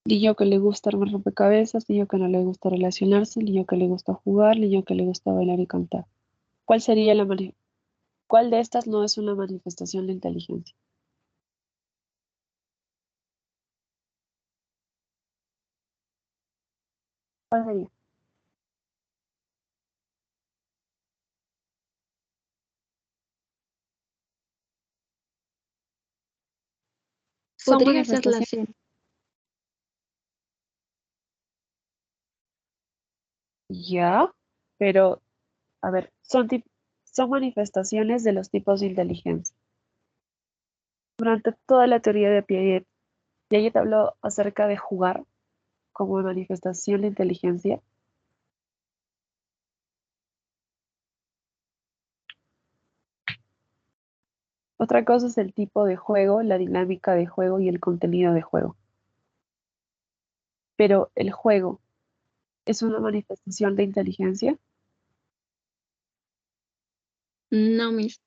niño que le gusta armar rompecabezas, niño que no le gusta relacionarse, niño que le gusta jugar, niño que le gusta bailar y cantar. ¿Cuál sería ¿Cuál de estas no es una manifestación de inteligencia? ¿Cuál sería? Son Podría ser la manifestaciones. C. Ya, pero, a ver, son manifestaciones de los tipos de inteligencia. Durante toda la teoría de Piaget habló acerca de jugar como manifestación de inteligencia. Otra cosa es el tipo de juego, la dinámica de juego y el contenido de juego. Pero el juego es una manifestación de inteligencia. No, mis.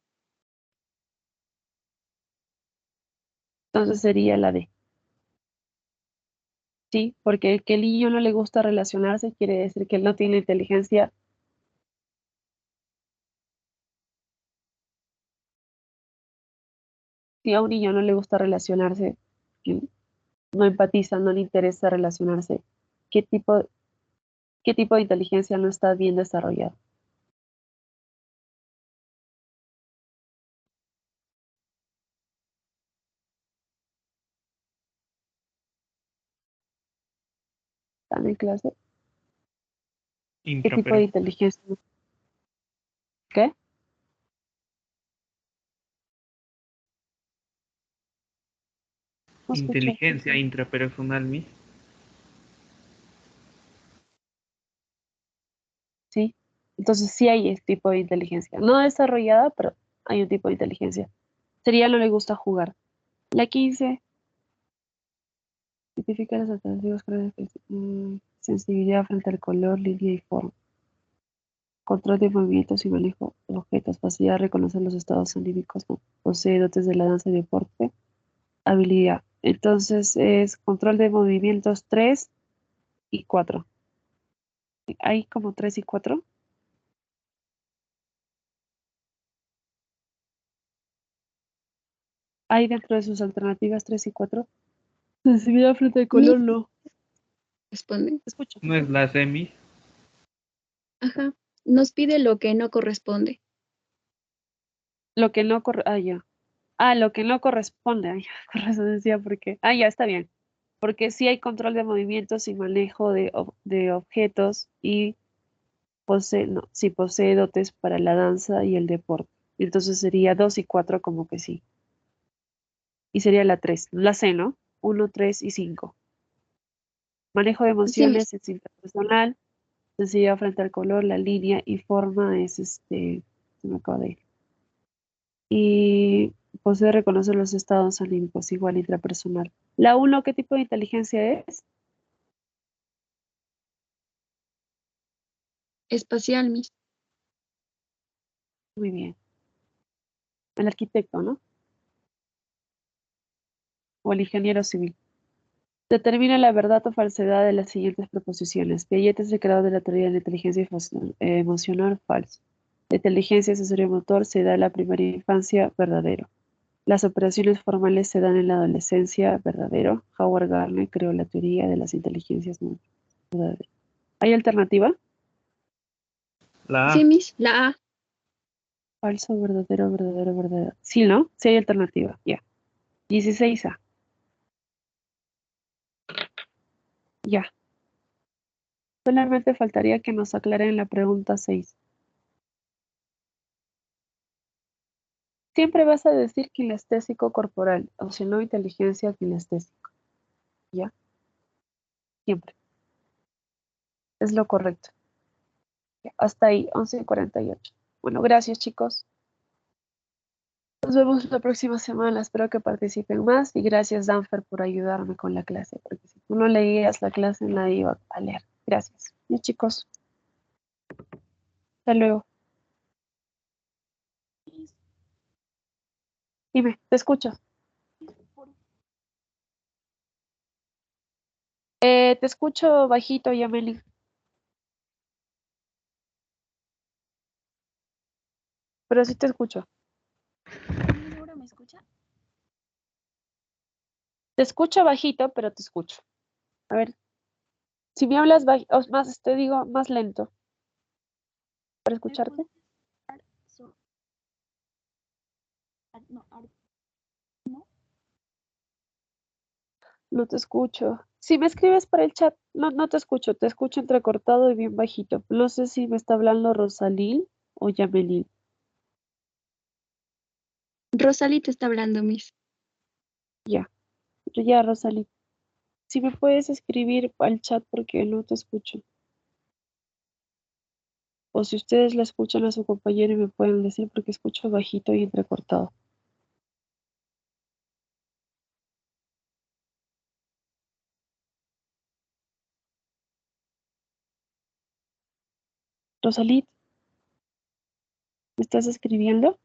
Entonces sería la D. Sí, porque el que el niño no le gusta relacionarse quiere decir que él no tiene inteligencia. Si a un niño no le gusta relacionarse, que no empatiza, no le interesa relacionarse, ¿qué tipo de inteligencia no está bien desarrollado? ¿Están en clase? ¿Qué tipo de inteligencia? ¿Qué? No escuché. Inteligencia intrapersonal, mis. Sí. Entonces sí hay ese tipo de inteligencia. No desarrollada, pero hay un tipo de inteligencia. Sería no le gusta jugar. La 15. Identifica las alternativas con sensibilidad frente al color, línea y forma. Control de movimientos y manejo de objetos. Facilidad de reconocer los estados anímicos. ¿No? Posee dotes de la danza y deporte. Habilidad. Entonces es control de movimientos 3 y 4. Hay como 3 y 4. Hay dentro de sus alternativas 3 y 4. Sensibilidad frente al color, no. Responde. Te escucho. ¿No es la semi? Ajá. Nos pide lo que no corresponde. Lo que no ya. Lo que no corresponde. Ay, con razón decía porque. Ya está bien. Porque sí hay control de movimientos y manejo de objetos y sí posee dotes para la danza y el deporte. Entonces sería 2 y 4 como que sí. Y sería la 3. La C, ¿no? 1, 3 y 5. Manejo de Sí, emociones, sensibilidad personal, sensibilidad frente al color, la línea y forma es se me acaba de ir. Y posee reconocer los estados anímicos igual intrapersonal. La 1, ¿qué tipo de inteligencia es? espacial, Miss. Muy bien. El arquitecto, ¿no? O el ingeniero civil. Determina la verdad o falsedad de las siguientes proposiciones. Piaget es el creador de la teoría de la inteligencia emocional, falso. La inteligencia sensorio-motor se da en la primera infancia, verdadero. Las operaciones formales se dan en la adolescencia, verdadero. Howard Gardner creó la teoría de las inteligencias múltiples, verdadero. ¿Hay alternativa? La Sí, A. Miss. La A. Falso, verdadero, verdadero, verdadero. Sí, ¿no? Sí hay alternativa, ya. 16A, ya. Solamente faltaría que nos aclaren la pregunta 6. Siempre vas a decir kinestésico corporal, o si no, inteligencia kinestésico. ¿Ya? Siempre. Es lo correcto. Ya, hasta ahí, 11:48. Bueno, gracias, chicos. Nos vemos la próxima semana. Espero que participen más. Y gracias, Danfer, por ayudarme con la clase. Porque si tú no leías la clase, nadie iba a leer. Gracias. Y chicos, hasta luego. Dime, te escucho. Te escucho bajito, Yameli. Pero sí te escucho. ¿Ahora me escucha? Te escucho bajito, pero te escucho. A ver, si me hablas más, te digo más lento para escucharte. No, no. No te escucho. Si me escribes por el chat, no te escucho entrecortado y bien bajito. No sé si me está hablando Rosalí o Yamelil. Rosalí te está hablando, Miss. Ya, Rosalí. Si me puedes escribir al chat porque no te escucho. O si ustedes la escuchan a su compañero y me pueden decir porque escucho bajito y entrecortado. Rosalí, ¿me estás escribiendo?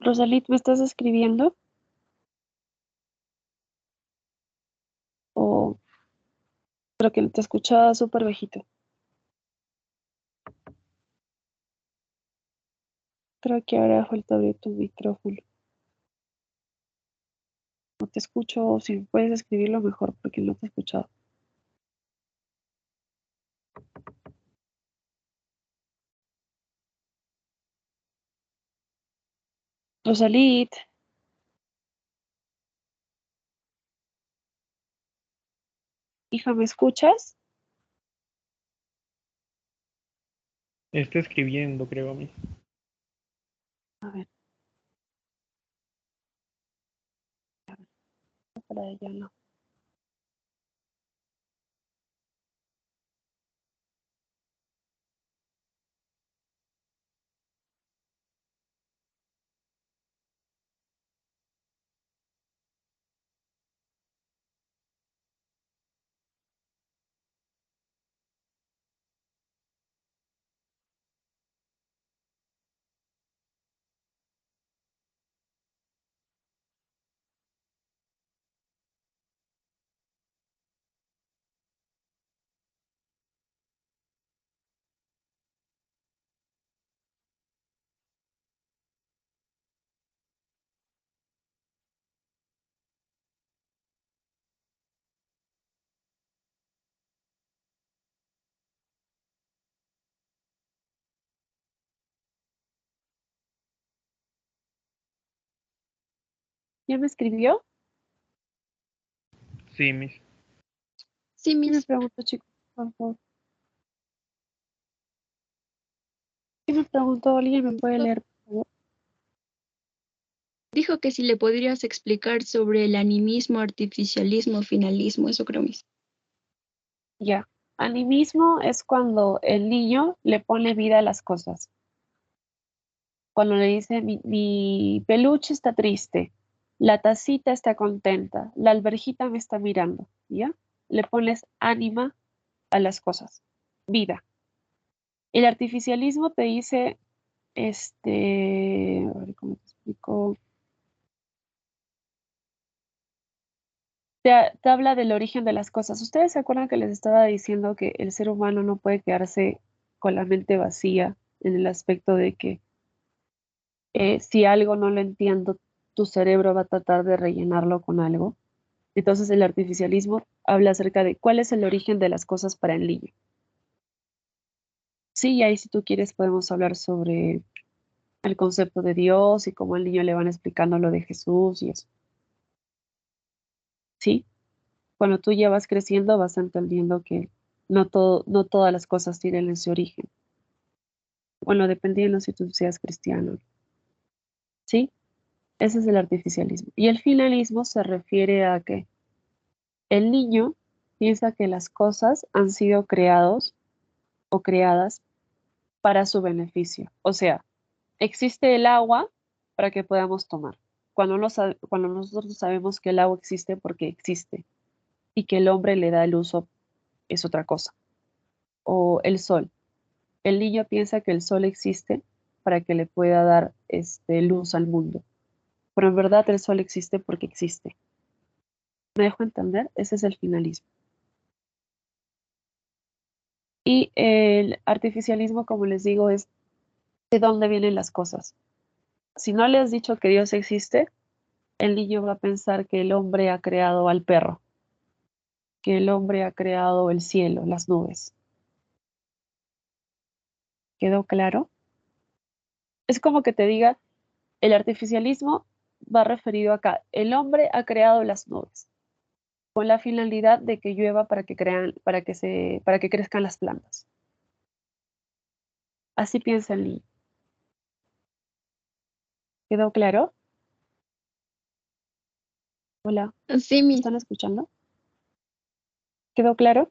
Rosalit, ¿me estás escribiendo? O creo que te escuchaba súper bajito. Creo que ahora falta abrir tu micrófono. No te escucho, o si puedes escribirlo mejor porque no te he escuchado. Rosalit, hija, ¿me escuchas? Está escribiendo, creo a mí. A ver, para ella no. ¿Ya me escribió? Sí, Miss. Sí, ¿Qué me Miss. preguntó, chicos? Por favor. ¿Qué me preguntó? ¿Alguien me puede leer, por favor? Dijo que si le podrías explicar sobre el animismo, artificialismo, finalismo, eso creo, Miss. Ya. Animismo es cuando el niño le pone vida a las cosas. Cuando le dice, mi peluche está triste, la tacita está contenta, la alberjita me está mirando, ¿ya? Le pones ánima a las cosas, vida. El artificialismo te dice, a ver, ¿cómo te explico? Te habla del origen de las cosas. ¿Ustedes se acuerdan que les estaba diciendo que el ser humano no puede quedarse con la mente vacía en el aspecto de que si algo no lo entiendo, tu cerebro va a tratar de rellenarlo con algo? Entonces el artificialismo habla acerca de cuál es el origen de las cosas para el niño. Sí, y ahí si tú quieres podemos hablar sobre el concepto de Dios y cómo al niño le van explicando lo de Jesús y eso. Sí, cuando tú ya vas creciendo vas entendiendo que no todas las cosas tienen ese origen. Bueno, dependiendo si tú seas cristiano. Sí, ese es el artificialismo. Y el finalismo se refiere a que el niño piensa que las cosas han sido creados o creadas para su beneficio. O sea, existe el agua para que podamos tomar. Cuando nosotros sabemos que el agua existe porque existe y que el hombre le da el uso es otra cosa. O el sol. El niño piensa que el sol existe para que le pueda dar luz al mundo. Pero en verdad el sol existe porque existe. ¿Me dejo entender? Ese es el finalismo. Y el artificialismo, como les digo, es de dónde vienen las cosas. Si no le has dicho que Dios existe, el niño va a pensar que el hombre ha creado al perro, que el hombre ha creado el cielo, las nubes. ¿Quedó claro? Es como que te diga, el artificialismo va referido acá. El hombre ha creado las nubes con la finalidad de que llueva para que crezcan las plantas. Así piensa el niño. ¿Quedó claro? Hola, Sí, ¿me Miss. están escuchando? ¿Quedó claro?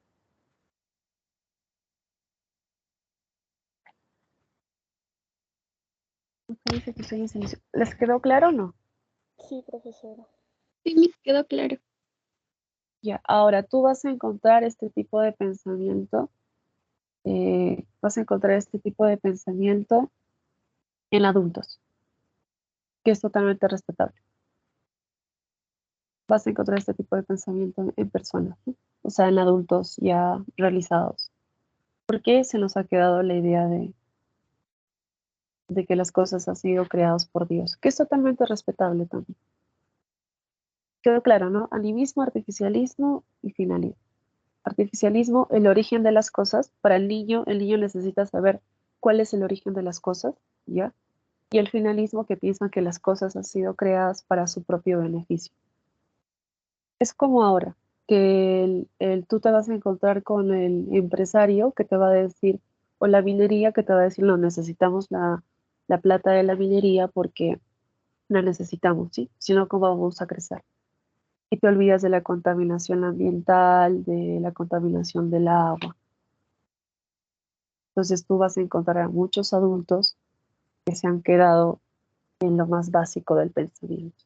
Dice que estoy en silencio. ¿Les quedó claro o no? Sí, profesora. Sí, Miss, quedó claro. Ya, ahora tú vas a encontrar este tipo de pensamiento, en adultos, que es totalmente respetable. Vas a encontrar este tipo de pensamiento en personas, ¿no? O sea, en adultos ya realizados. ¿Por qué se nos ha quedado la idea de que las cosas han sido creadas por Dios? Que es totalmente respetable también. Quedó claro, ¿no? Animismo, artificialismo y finalismo. Artificialismo, el origen de las cosas. Para el niño necesita saber cuál es el origen de las cosas, ¿ya? Y el finalismo, que piensan que las cosas han sido creadas para su propio beneficio. Es como ahora, que tú te vas a encontrar con el empresario que te va a decir, o la minería que te va a decir, no, necesitamos la plata de la minería porque la necesitamos, ¿sí? Si no, ¿cómo vamos a crecer? Y te olvidas de la contaminación ambiental, de la contaminación del agua. Entonces tú vas a encontrar a muchos adultos que se han quedado en lo más básico del pensamiento.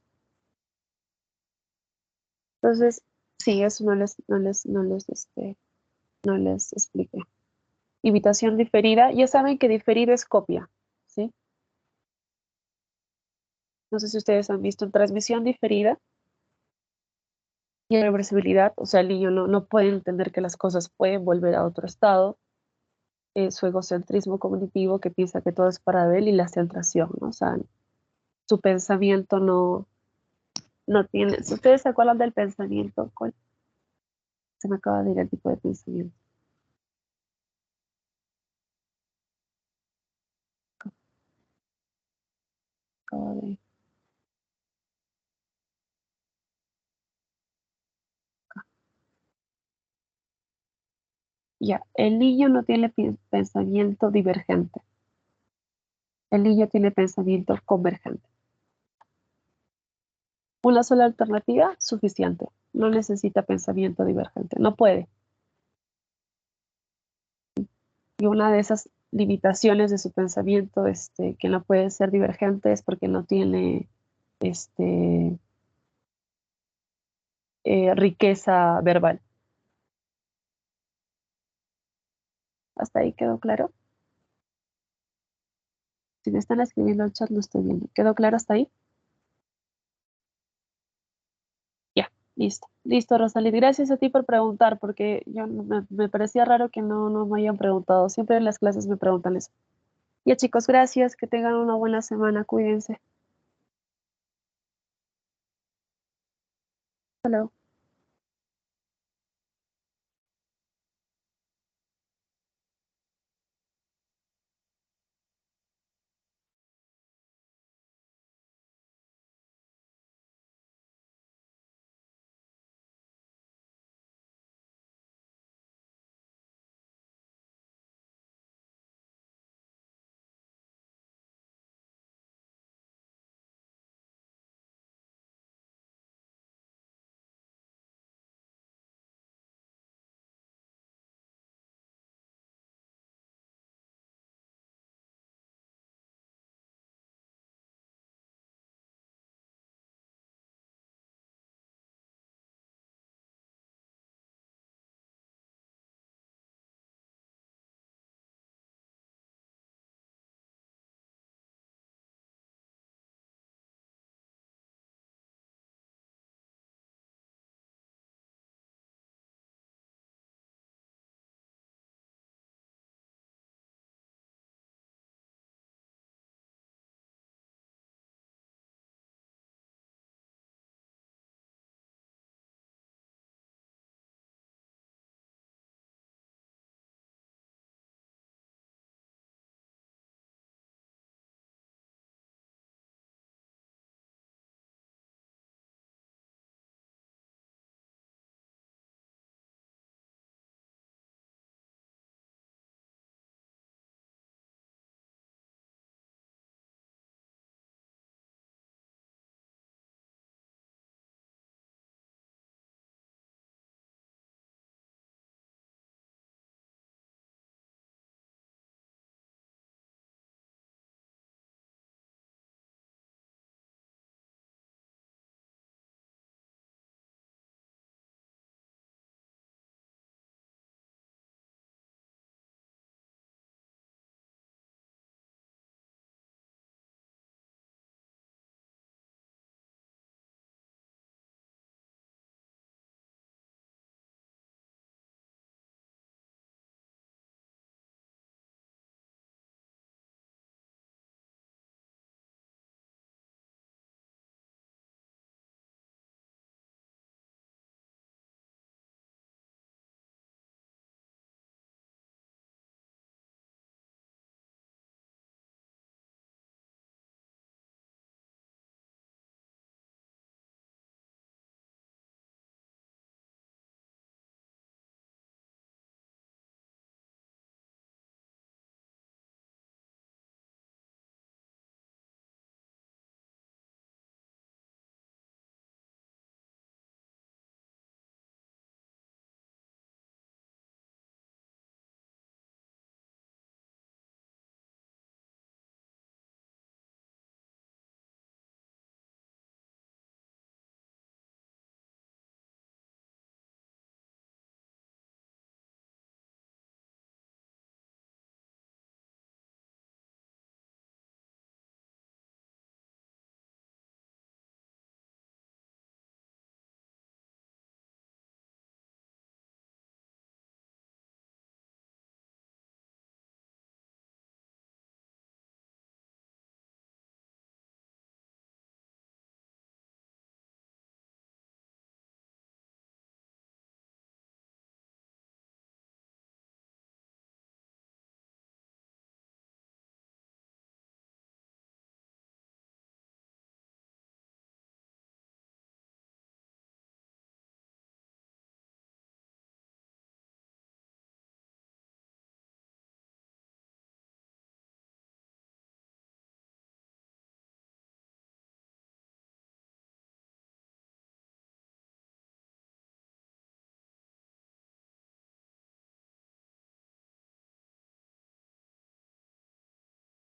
Entonces, sí, eso no les expliqué. Invitación diferida, ya saben que diferido es copia, ¿sí? No sé si ustedes han visto en transmisión diferida y en reversibilidad, o sea, el niño no puede entender que las cosas pueden volver a otro estado, su egocentrismo cognitivo que piensa que todo es para él y la centración, ¿no? O sea, su pensamiento no tiene, si ustedes se acuerdan del pensamiento, ¿cuál? Se me acaba de ir el tipo de pensamiento. Acaba de Ya, el niño no tiene pensamiento divergente. El niño tiene pensamiento convergente. Una sola alternativa, suficiente. No necesita pensamiento divergente. No puede. Y una de esas limitaciones de su pensamiento, que no puede ser divergente, es porque no tiene riqueza verbal. ¿Hasta ahí quedó claro? Si me están escribiendo al chat, lo estoy viendo. ¿Quedó claro hasta ahí? Ya, listo. Listo, Rosalía. Gracias a ti por preguntar, porque yo me parecía raro que no me hayan preguntado. Siempre en las clases me preguntan eso. Ya, chicos, gracias. Que tengan una buena semana. Cuídense. Hello.